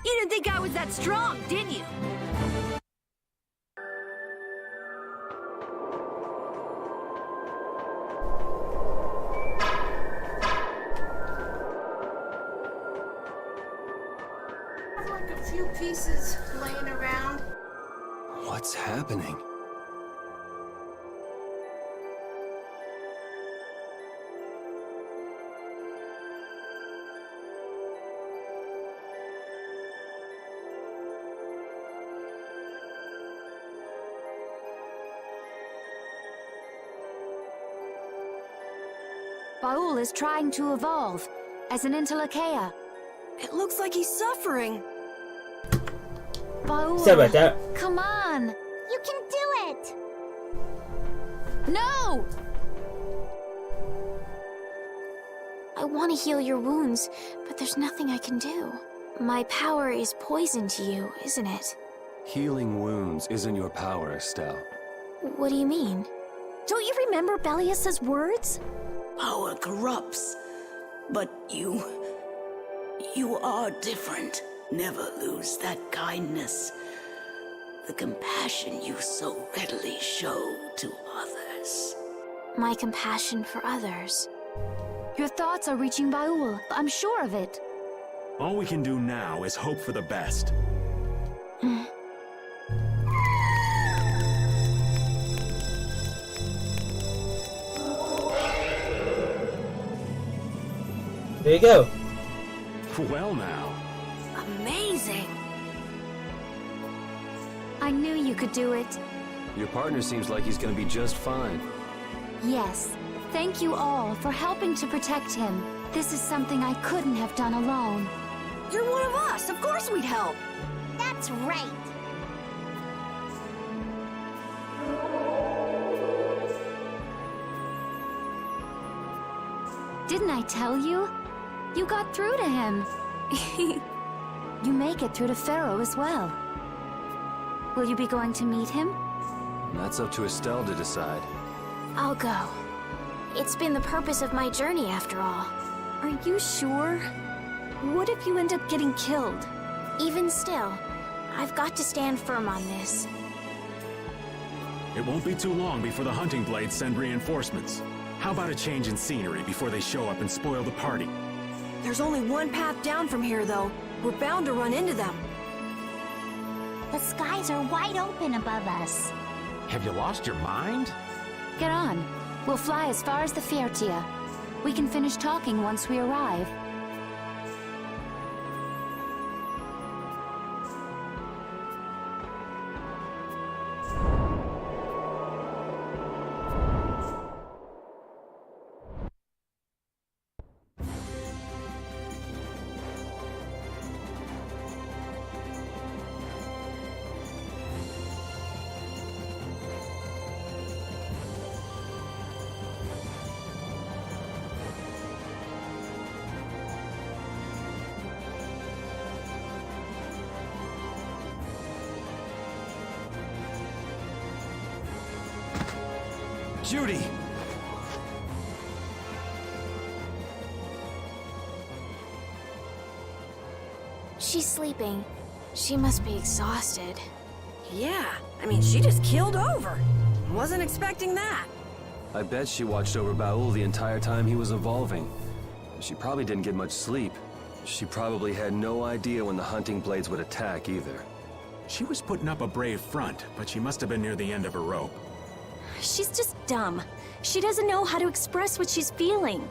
You didn't think I was that strong, did you? Like a few pieces laying around. What's happening? Baul is trying to evolve as an Interlakea. It looks like he's suffering. Baul, Sorry about that. come on. You can do it! No! I want to heal your wounds, but there's nothing I can do. My power is poison to you, isn't it? Healing wounds isn't your power, Estelle. What do you mean? Don't you remember Bellius's words? Power corrupts, but you are different. Never lose that kindness. the compassion you so readily show to others. My compassion for others. Your thoughts are reaching Baul. I'm sure of it. All we can do now is hope for the best. There you go. Well now. Amazing. I knew you could do it. Your partner seems like he's gonna be just fine. Yes. Thank you all for helping to protect him. This is something I couldn't have done alone. You're one of us. Of course we'd help. That's right. Didn't I tell you? You got through to him. You make it through to Pharaoh as well. Will you be going to meet him? That's up to Estelle to decide. I'll go. It's been the purpose of my journey after all. Are you sure? What if you end up getting killed? Even still, I've got to stand firm on this. It won't be too long before the hunting blades send reinforcements. How about a change in scenery before they show up and spoil the party? There's only one path down from here, though. We're bound to run into them. The skies are wide open above us. Have you lost your mind? Get on. We'll fly as far as the Fiertia. We can finish talking once we arrive. Judy! She's sleeping. She must be exhausted. Yeah, I mean, she just keeled over. Wasn't expecting that. I bet she watched over Baul the entire time he was evolving. She probably didn't get much sleep. She probably had no idea when the hunting blades would attack either. She was putting up a brave front, but she must have been near the end of her rope. She's just dumb. She doesn't know how to express what she's feeling.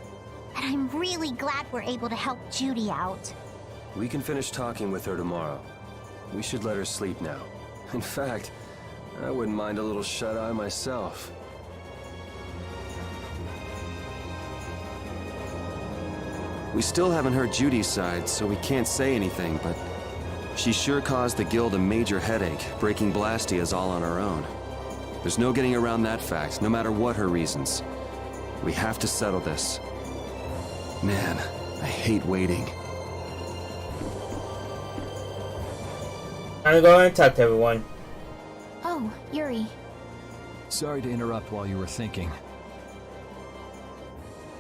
And I'm really glad we're able to help Judy out. We can finish talking with her tomorrow. We should let her sleep now. In fact, I wouldn't mind a little shut-eye myself. We still haven't heard Judy's side, so we can't say anything, but she sure caused the guild a major headache, breaking Blastias all on her own. There's no getting around that fact, no matter what her reasons. We have to settle this. Man, I hate waiting. I'm going to talk to everyone. Oh, Yuri. Sorry to interrupt while you were thinking.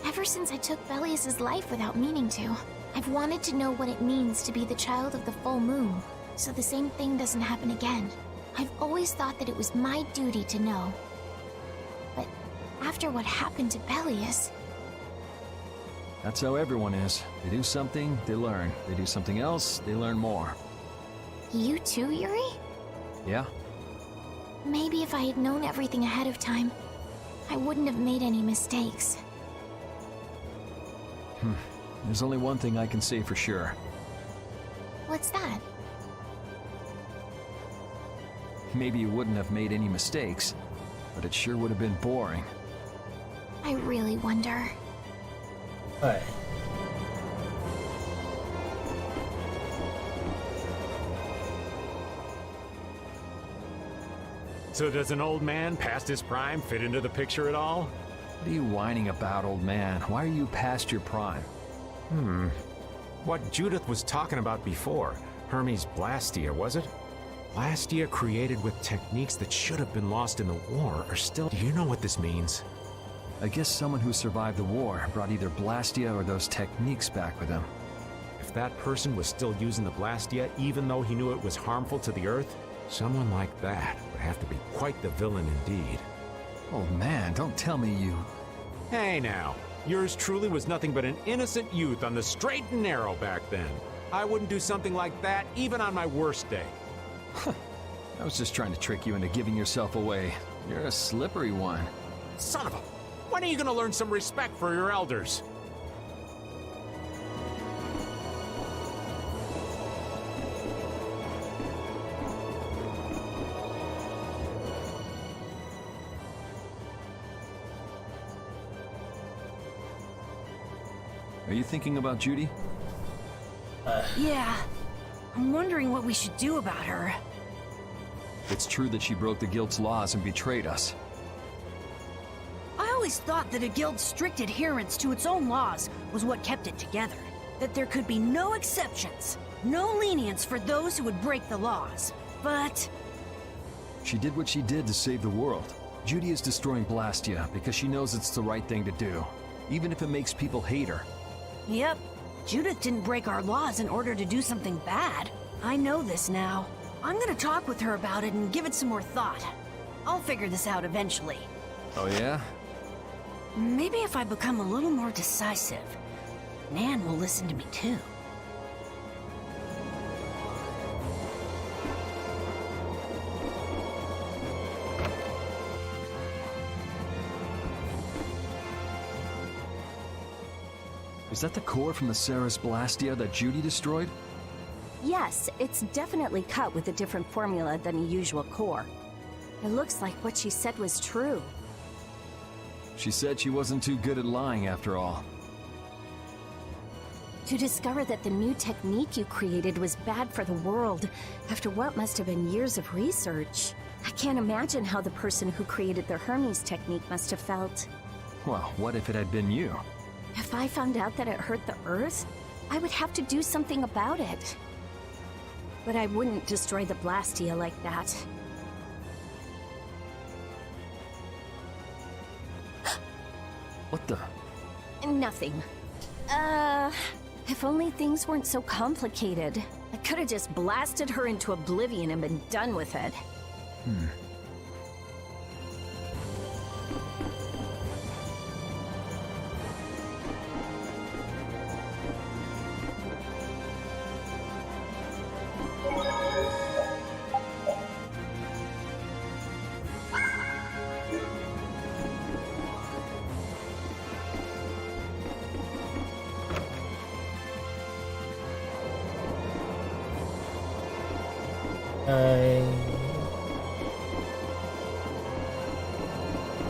Ever since I took Belius's life without meaning to, I've wanted to know what it means to be the child of the full moon, so the same thing doesn't happen again. I've always thought that it was my duty to know. But after what happened to Belius... That's how everyone is. They do something, they learn. They do something else, they learn more. You too, Yuri? Yeah? Maybe if I had known everything ahead of time, I wouldn't have made any mistakes. There's only one thing I can say for sure. What's that? Maybe you wouldn't have made any mistakes, but it sure would have been boring. I really wonder. Alright. So does an old man past his prime fit into the picture at all? What are you whining about, old man? Why are you past your prime? What Judith was talking about before. Hermes Blastia, was it? Blastia created with techniques that should have been lost in the war are still... Do you know what this means? I guess someone who survived the war brought either Blastia or those techniques back with him. If that person was still using the Blastia even though he knew it was harmful to the Earth, Someone like that would have to be quite the villain indeed. Oh man, don't tell me you... Hey now, yours truly was nothing but an innocent youth on the straight and narrow back then. I wouldn't do something like that even on my worst day. I was just trying to trick you into giving yourself away. You're a slippery one. Son of a... When are you gonna learn some respect for your elders? Are you thinking about Judy? Yeah. I'm wondering what we should do about her. It's true that she broke the Guild's laws and betrayed us. I always thought that a guild's strict adherence to its own laws was what kept it together. That there could be no exceptions, no lenience for those who would break the laws. But... She did what she did to save the world. Judy is destroying Blastia because she knows it's the right thing to do, even if it makes people hate her. Yep. Judith didn't break our laws in order to do something bad. I know this now. I'm gonna talk with her about it and give it some more thought. I'll figure this out eventually. Oh yeah? Maybe if I become a little more decisive, Nan will listen to me too. Is that the core from the Ceres Blastia that Judy destroyed? Yes, it's definitely cut with a different formula than a usual core. It looks like what she said was true. She said she wasn't too good at lying after all. To discover that the new technique you created was bad for the world, after what must have been years of research. I can't imagine how the person who created the Hermes technique must have felt. Well, what if it had been you? If I found out that it hurt the Earth, I would have to do something about it. But I wouldn't destroy the Blastia like that. What the? Nothing. If only things weren't so complicated. I could have just blasted her into oblivion and been done with it.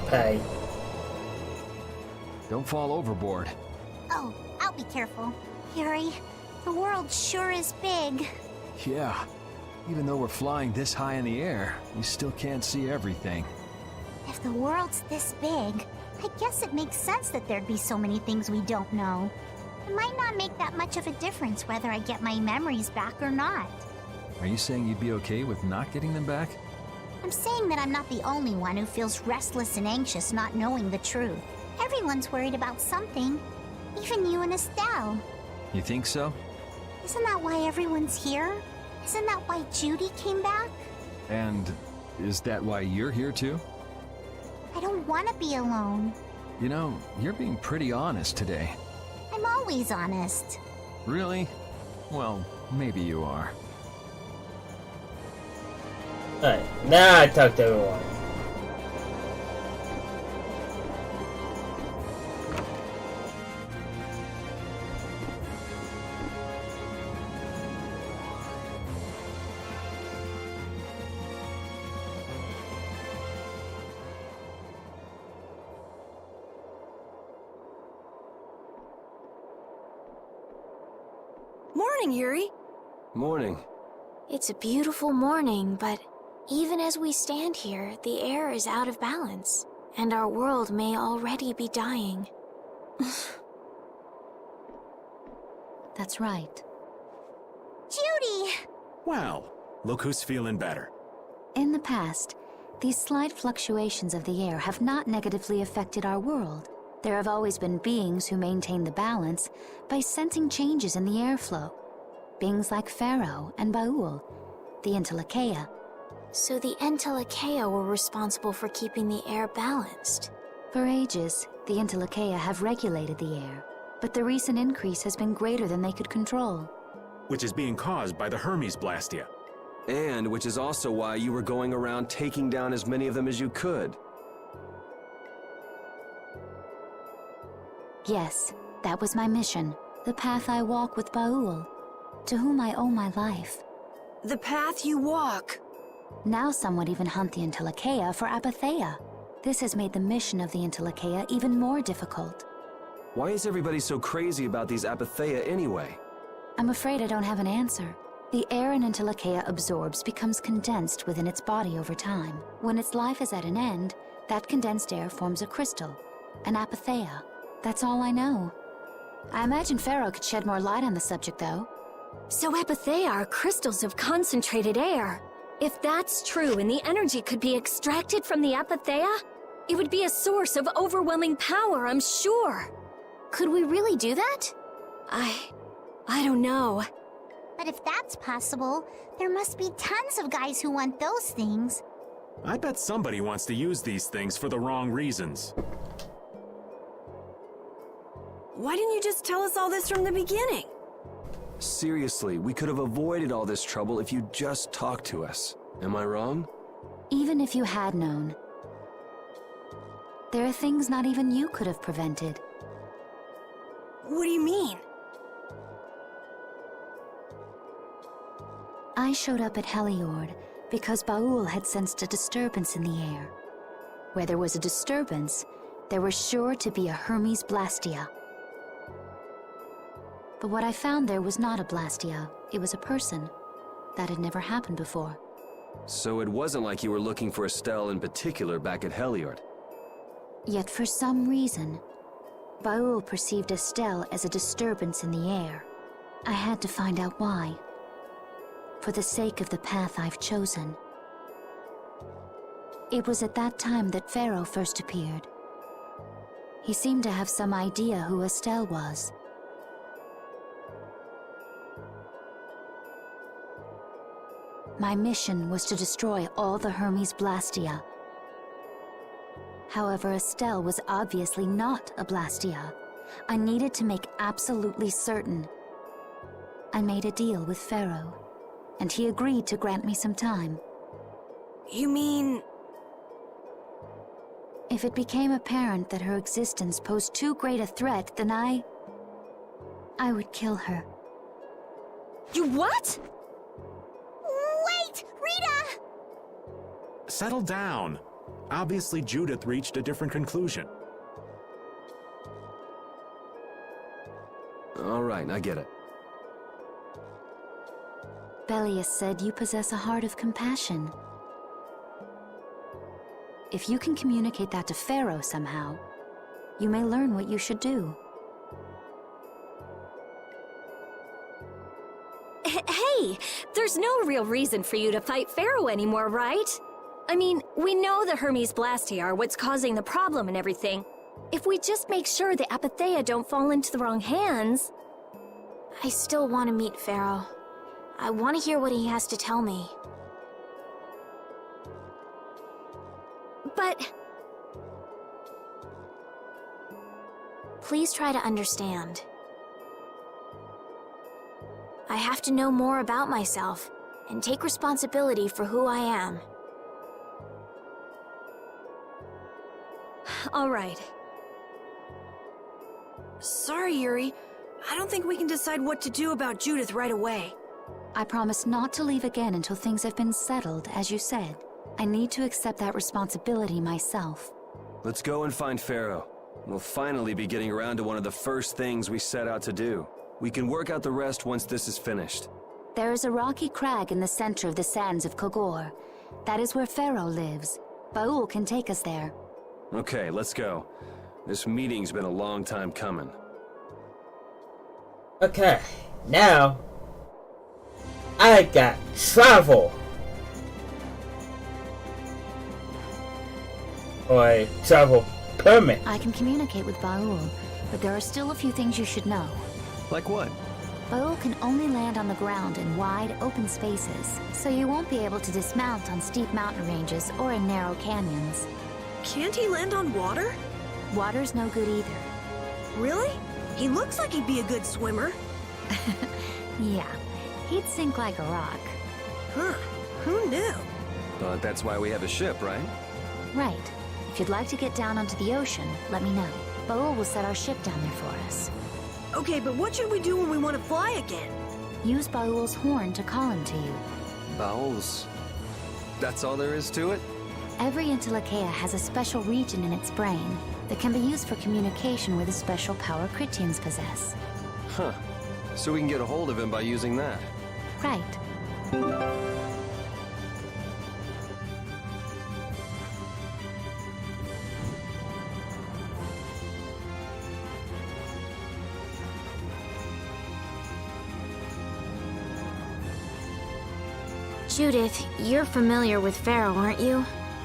Pay. Don't fall overboard. Oh, I'll be careful. Yuri, the world sure is big. Yeah. Even though we're flying this high in the air, we still can't see everything. If the world's this big, I guess it makes sense that there'd be so many things we don't know. It might not make that much of a difference whether I get my memories back or not. Are you saying you'd be okay with not getting them back? I'm saying that I'm not the only one who feels restless and anxious not knowing the truth. Everyone's worried about something. Even you and Estelle. You think so? Isn't that why everyone's here? Isn't that why Judy came back? And is that why you're here too? I don't want to be alone. You know, you're being pretty honest today. I'm always honest. Really? Well, maybe you are. Alright, now I talk to everyone. Morning, Yuri. Morning. It's a beautiful morning, but even as we stand here, the air is out of balance, and our world may already be dying. That's right. Judy! Well, look who's feeling better. In the past, these slight fluctuations of the air have not negatively affected our world. There have always been beings who maintain the balance by sensing changes in the airflow. Beings like Pharaoh and Baul, the Intellicheia, So the Entelekea were responsible for keeping the air balanced. For ages, the Entelekea have regulated the air, but the recent increase has been greater than they could control. Which is being caused by the Hermes Blastia. And which is also why you were going around taking down as many of them as you could. Yes, that was my mission. The path I walk with Baul, to whom I owe my life. The path you walk. Now some would even hunt the Entelekea for Apatheia. This has made the mission of the Entelekea even more difficult. Why is everybody so crazy about these Apatheia anyway? I'm afraid I don't have an answer. The air an Entelekea absorbs becomes condensed within its body over time. When its life is at an end, that condensed air forms a crystal, an Apatheia. That's all I know. I imagine Pharaoh could shed more light on the subject, though. So Apatheia are crystals of concentrated air. If that's true and the energy could be extracted from the Apatheia, it would be a source of overwhelming power, I'm sure. Could we really do that? I don't know. But if that's possible, there must be tons of guys who want those things. I bet somebody wants to use these things for the wrong reasons. Why didn't you just tell us all this from the beginning? Seriously, we could have avoided all this trouble if you just talked to us. Am I wrong? Even if you had known, there are things not even you could have prevented. What do you mean? I showed up at Heliord because Baul had sensed a disturbance in the air. Where there was a disturbance, there was sure to be a Hermes Blastia. But what I found there was not a Blastia, it was a person. That had never happened before. So it wasn't like you were looking for Estelle in particular back at Heliord. Yet for some reason, Baul perceived Estelle as a disturbance in the air. I had to find out why. For the sake of the path I've chosen. It was at that time that Pharaoh first appeared. He seemed to have some idea who Estelle was. My mission was to destroy all the Hermes Blastia. However, Estelle was obviously not a Blastia. I needed to make absolutely certain. I made a deal with Pharaoh, and he agreed to grant me some time. You mean... If it became apparent that her existence posed too great a threat, then I would kill her. You what? Wait! Rita! Settle down. Obviously, Judith reached a different conclusion. All right, I get it. Belius said you possess a heart of compassion. If you can communicate that to Pharaoh somehow, you may learn what you should do. Hey, there's no real reason for you to fight Pharaoh anymore, right? I mean, we know the Hermes Blastia are what's causing the problem and everything. If we just make sure the Apatheia don't fall into the wrong hands... I still want to meet Pharaoh. I want to hear what he has to tell me. But... Please try to understand. I have to know more about myself and take responsibility for who I am. All right. Sorry, Yuri. I don't think we can decide what to do about Judith right away. I promise not to leave again until things have been settled, as you said. I need to accept that responsibility myself. Let's go and find Pharaoh. We'll finally be getting around to one of the first things we set out to do. We can work out the rest once this is finished. There is a rocky crag in the center of the sands of Kogor. That is where Pharaoh lives. Baul can take us there. Okay, let's go. This meeting's been a long time coming. Okay, now I got travel. Or a travel permit. I can communicate with Baul, but there are still a few things you should know. Like what? Baul can only land on the ground in wide, open spaces, so you won't be able to dismount on steep mountain ranges or in narrow canyons. Can't he land on water? Water's no good either. Really? He looks like he'd be a good swimmer. Yeah, he'd sink like a rock. Huh, who knew? But that's why we have a ship, right? Right. If you'd like to get down onto the ocean, let me know. Baul will set our ship down there for us. Okay, but what should we do when we want to fly again? Use Baul's horn to call him to you. Bowels. That's all there is to it? Every Entelekea has a special region in its brain that can be used for communication with a special power Critians possess. Huh. So we can get a hold of him by using that. Right. Judith, you're familiar with Pharaoh, aren't you?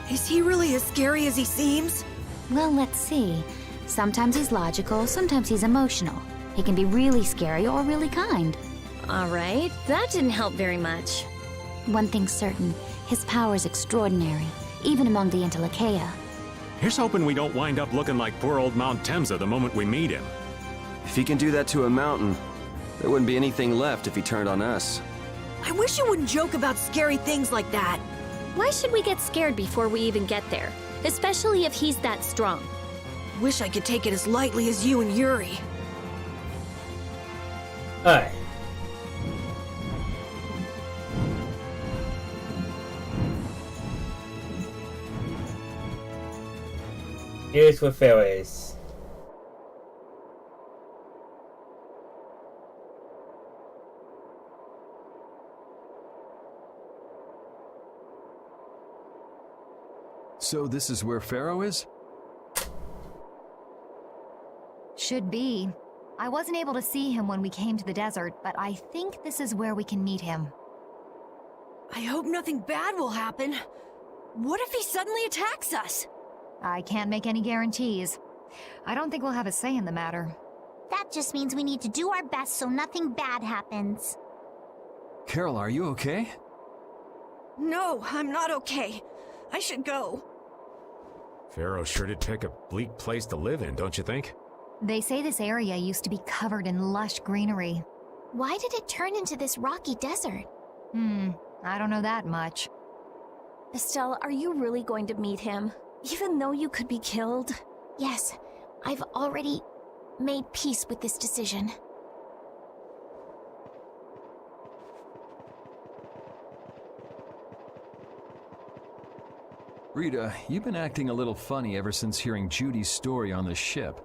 Is he really as scary as he seems? Well, let's see. Sometimes he's logical, sometimes he's emotional. He can be really scary or really kind. Alright, that didn't help very much. One thing's certain, his power's extraordinary, even among the Entelekea. Here's hoping we don't wind up looking like poor old Mount Temsa the moment we meet him. If he can do that to a mountain, there wouldn't be anything left if he turned on us. I wish you wouldn't joke about scary things like that. Why should we get scared before we even get there? Especially if he's that strong. Wish I could take it as lightly as you and Yuri. Alright. Here's where Pharaoh is. So this is where Pharaoh is? Should be. I wasn't able to see him when we came to the desert, but I think this is where we can meet him. I hope nothing bad will happen. What if he suddenly attacks us? I can't make any guarantees. I don't think we'll have a say in the matter. That just means we need to do our best so nothing bad happens. Carol, are you okay? No, I'm not okay. I should go. Pharaoh sure did pick a bleak place to live in, don't you think? They say this area used to be covered in lush greenery. Why did it turn into this rocky desert? I don't know that much. Estelle, are you really going to meet him? Even though you could be killed? Yes, I've already made peace with this decision. Rita, you've been acting a little funny ever since hearing Judy's story on the ship.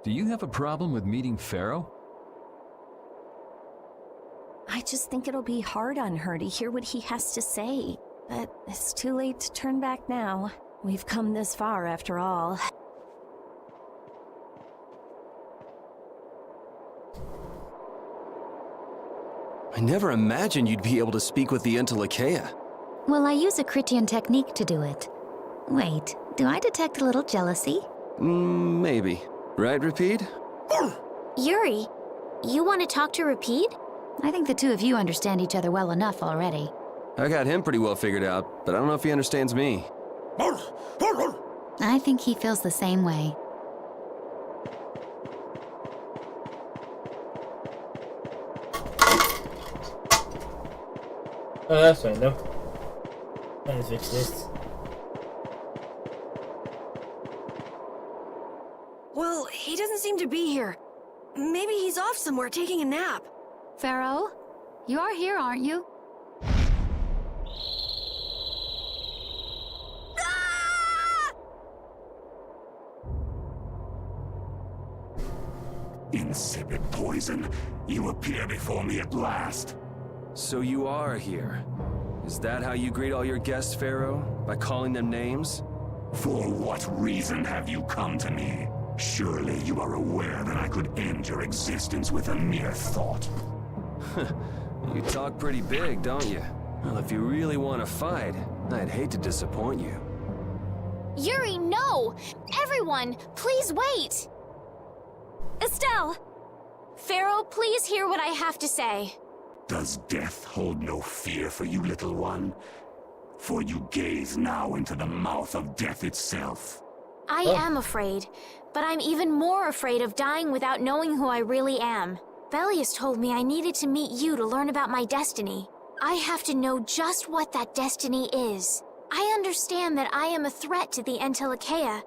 Do you have a problem with meeting Pharaoh? I just think it'll be hard on her to hear what he has to say. But it's too late to turn back now. We've come this far after all. I never imagined you'd be able to speak with the Entelekea. Well, I use a Critian technique to do it. Wait, do I detect a little jealousy? Maybe. Right, Rapide? Yuri, you want to talk to Rapide? I think the two of you understand each other well enough already. I got him pretty well figured out, but I don't know if he understands me. I think he feels the same way. Oh, that's fine though. Let's fix this. Well, he doesn't seem to be here. Maybe he's off somewhere taking a nap. Pharaoh, you are here, aren't you? Insipid poison, you appear before me at last. So you are here. Is that how you greet all your guests, Pharaoh? By calling them names? For what reason have you come to me? Surely you are aware that I could end your existence with a mere thought. You talk pretty big, don't you? Well, if you really want to fight, I'd hate to disappoint you. Yuri, no! Everyone, please wait! Estelle! Pharaoh, please hear what I have to say. Does death hold no fear for you, little one? For you gaze now into the mouth of death itself. I am afraid, but I'm even more afraid of dying without knowing who I really am. Belius told me I needed to meet you to learn about my destiny. I have to know just what that destiny is. I understand that I am a threat to the Entelekea,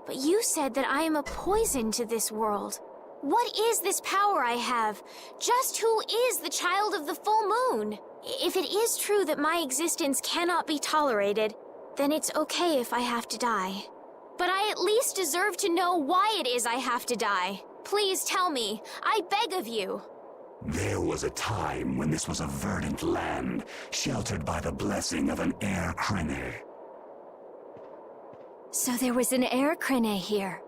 but you said that I am a poison to this world. What is this power I have? Just who is the child of the full moon? If it is true that my existence cannot be tolerated, then it's okay if I have to die. But I at least deserve to know why it is I have to die. Please tell me. I beg of you. There was a time when this was a verdant land, sheltered by the blessing of an air crene. So there was an air crene here.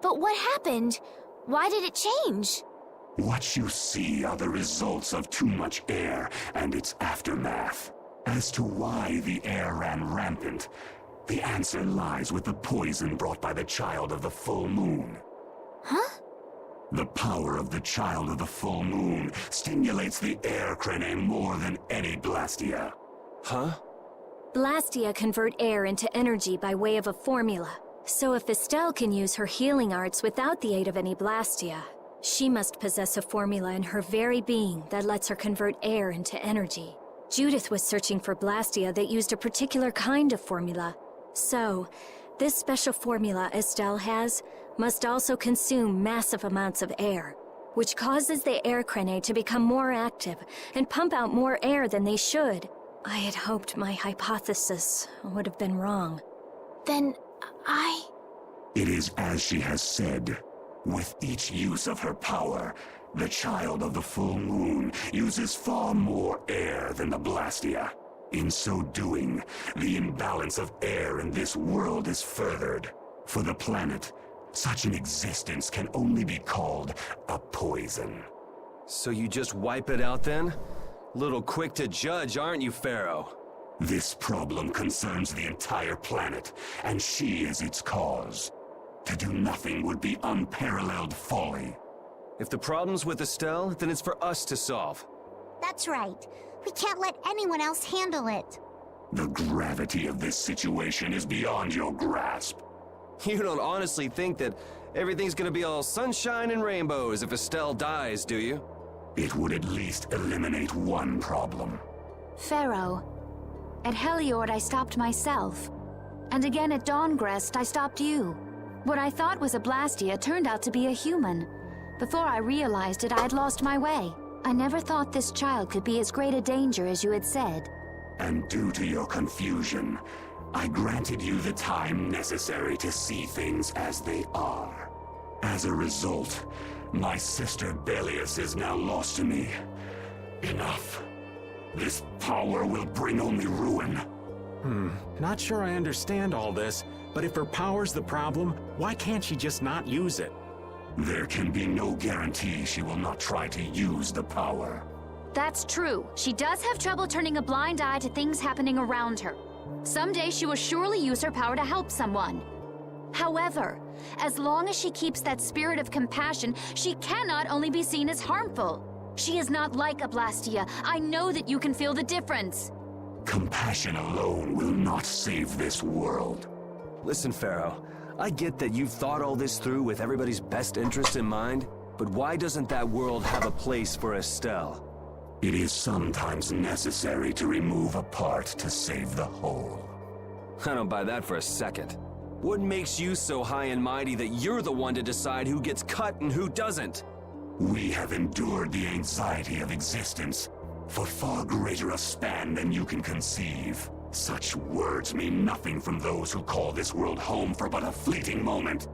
But what happened? Why did it change? What you see are the results of too much air and its aftermath. As to why the air ran rampant, the answer lies with the poison brought by the child of the full moon. Huh? The power of the child of the full moon stimulates the air crene more than any blastia. Huh? Blastia convert air into energy by way of a formula. So if Estelle can use her healing arts without the aid of any blastia, she must possess a formula in her very being that lets her convert air into energy. Judith was searching for blastia that used a particular kind of formula. So, this special formula Estelle has must also consume massive amounts of air, which causes the air crene to become more active and pump out more air than they should. I had hoped my hypothesis would have been wrong. Then It is as she has said. With each use of her power, the child of the full moon uses far more air than the blastia. In so doing, the imbalance of air in this world is furthered. For the planet, such an existence can only be called a poison. So you just wipe it out then? Little quick to judge, aren't you, Pharaoh? This problem concerns the entire planet, and she is its cause. To do nothing would be unparalleled folly. If the problem's with Estelle, then it's for us to solve. That's right. We can't let anyone else handle it. The gravity of this situation is beyond your grasp. You don't honestly think that everything's gonna be all sunshine and rainbows if Estelle dies, do you? It would at least eliminate one problem. Pharaoh, at Heliord I stopped myself. And again at Dawngrest I stopped you. What I thought was a Blastia turned out to be a human. Before I realized it, I had lost my way. I never thought this child could be as great a danger as you had said. And due to your confusion, I granted you the time necessary to see things as they are. As a result, my sister Belius is now lost to me. Enough. This power will bring only ruin. Not sure I understand all this, but if her power's the problem, why can't she just not use it? There can be no guarantee she will not try to use the power. That's true. She does have trouble turning a blind eye to things happening around her. Someday she will surely use her power to help someone. However, as long as she keeps that spirit of compassion, she cannot only be seen as harmful. She is not like a Blastia. I know that you can feel the difference. Compassion alone will not save this world. Listen, Pharaoh, I get that you've thought all this through with everybody's best interest in mind, but why doesn't that world have a place for Estelle? It is sometimes necessary to remove a part to save the whole. I don't buy that for a second. What makes you so high and mighty that you're the one to decide who gets cut and who doesn't? We have endured the anxiety of existence for far greater a span than you can conceive. Such words mean nothing from those who call this world home for but a fleeting moment.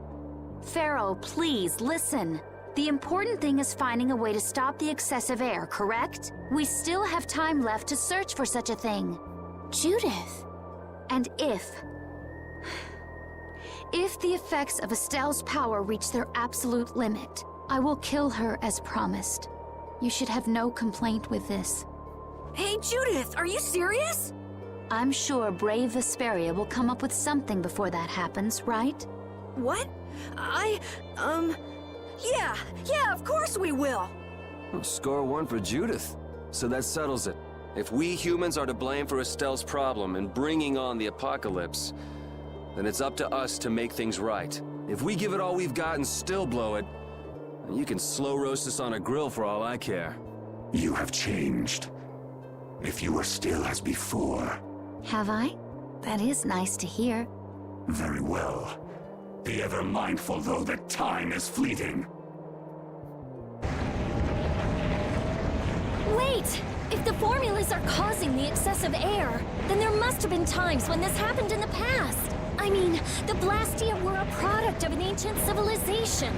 Pharaoh, please, listen. The important thing is finding a way to stop the excessive air, correct? We still have time left to search for such a thing. Judith. And if the effects of Estelle's power reach their absolute limit, I will kill her as promised. You should have no complaint with this. Hey, Judith, are you serious? I'm sure brave Vesperia will come up with something before that happens, right? What? Yeah, of course we will. Well, score one for Judith. So that settles it. If we humans are to blame for Estelle's problem and bringing on the apocalypse, then it's up to us to make things right. If we give it all we've got and still blow it, then you can slow roast us on a grill for all I care. You have changed. If you were still as before. Have I? That is nice to hear. Very well. Be ever mindful, though, that time is fleeting. Wait! If the formulas are causing the excessive air, then there must have been times when this happened in the past. I mean, the Blastia were a product of an ancient civilization.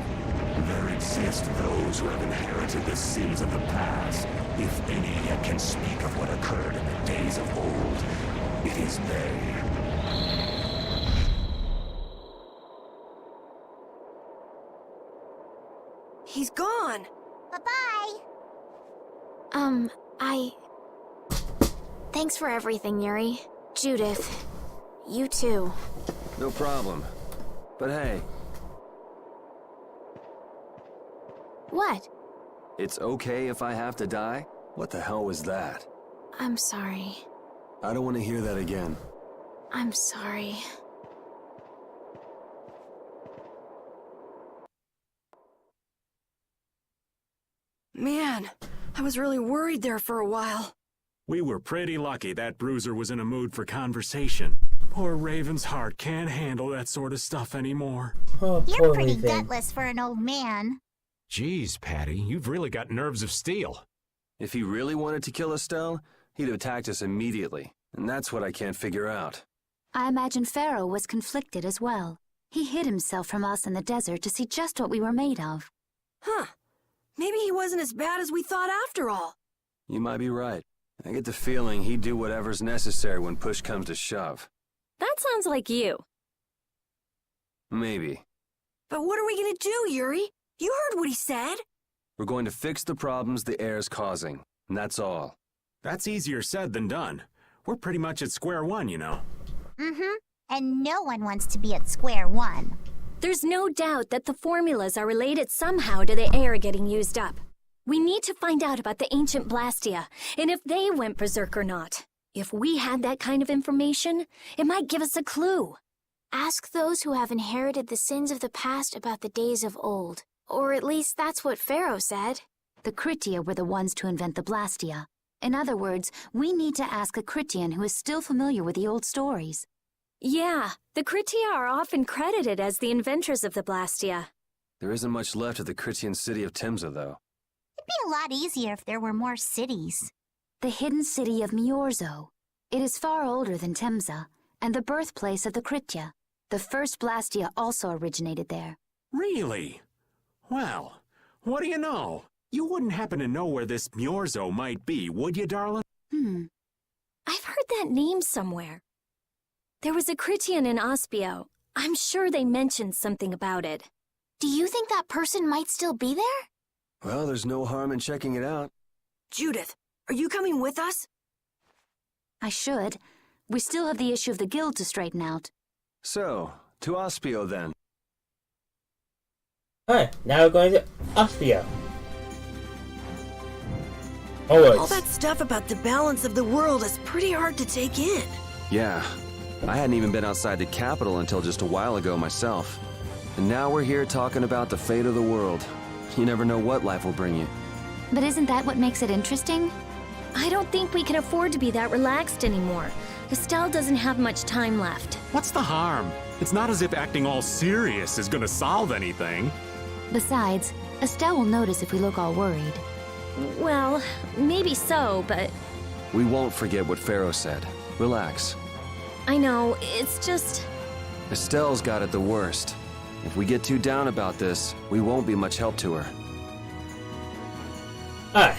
There exist those who have inherited the sins of the past. If any yet can speak of what occurred in the days of old, it is they. He's gone. Bye-bye. Thanks for everything, Yuri. Judith, you too. No problem. But hey, What? it's okay if I have to die? What the hell was that? I'm sorry. I don't want to hear that again. I'm sorry. Man, I was really worried there for a while. We were pretty lucky that Bruiser was in a mood for conversation. Poor Raven's heart can't handle that sort of stuff anymore. Oh, You're poor pretty Raven. gutless for an old man. Geez, Patty, you've really got nerves of steel. If he really wanted to kill Estelle, he'd have attacked us immediately. And that's what I can't figure out. I imagine Pharaoh was conflicted as well. He hid himself from us in the desert to see just what we were made of. Huh. Maybe he wasn't as bad as we thought after all. You might be right. I get the feeling he'd do whatever's necessary when push comes to shove. That sounds like you. Maybe. But what are we gonna do, Yuri? You heard what he said. We're going to fix the problems the air's causing, and that's all. That's easier said than done. We're pretty much at square one, you know. Mm-hmm. And no one wants to be at square one. There's no doubt that the formulas are related somehow to the air getting used up. We need to find out about the ancient Blastia, and if they went berserk or not. If we had that kind of information, it might give us a clue. Ask those who have inherited the sins of the past about the days of old. Or at least that's what Pharaoh said. The Critia were the ones to invent the Blastia. In other words, we need to ask a Critian who is still familiar with the old stories. Yeah, the Critia are often credited as the inventors of the Blastia. There isn't much left of the Critian city of Timza, though. It'd be a lot easier if there were more cities. The hidden city of Miorzo. It is far older than Timza, and the birthplace of the Critia. The first Blastia also originated there. Really? Well, what do you know? You wouldn't happen to know where this Miorzo might be, would you, darling? I've heard that name somewhere. There was a Critian in Ospio. I'm sure they mentioned something about it. Do you think that person might still be there? Well, there's no harm in checking it out. Judith, are you coming with us? I should. We still have the issue of the guild to straighten out. So, to Ospio then. Alright, now we're going to Ospio. Onwards. All that stuff about the balance of the world is pretty hard to take in. Yeah, I hadn't even been outside the capital until just a while ago myself. And now we're here talking about the fate of the world. You never know what life will bring you. But isn't that what makes it interesting? I don't think we can afford to be that relaxed anymore. Estelle doesn't have much time left. What's the harm? It's not as if acting all serious is gonna solve anything. Besides, Estelle will notice if we look all worried. Well, maybe so, but We won't forget what Pharaoh said. Relax. I know, it's just... Estelle's got it the worst. If we get too down about this, we won't be much help to her. Alright.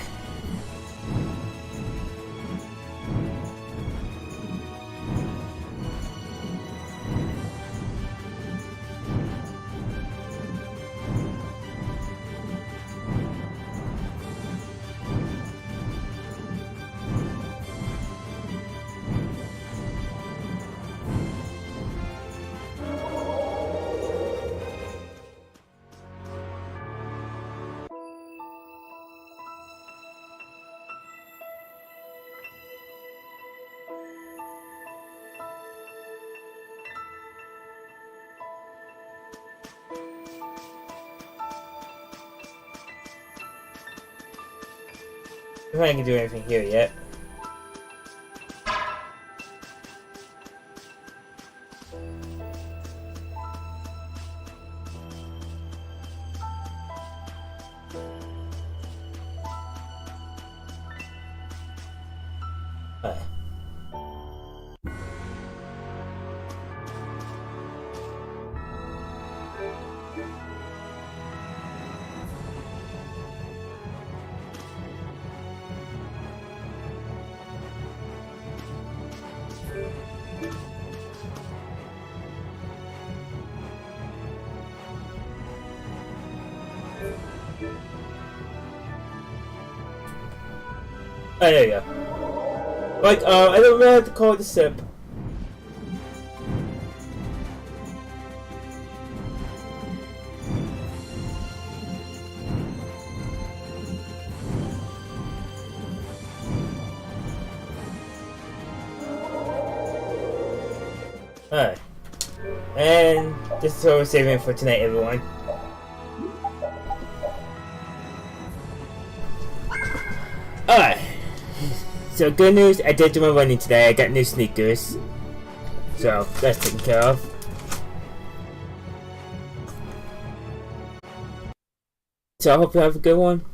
If I can do anything here yet. Oh, there you go. Like, I don't know how to call it the sip. Alright. And this is what we're saving for tonight, everyone. Alright. So good news, I did do my running today. I got new sneakers. So that's taken care of. So I hope you have a good one.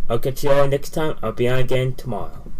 I'll catch you all next time. I'll be on again tomorrow.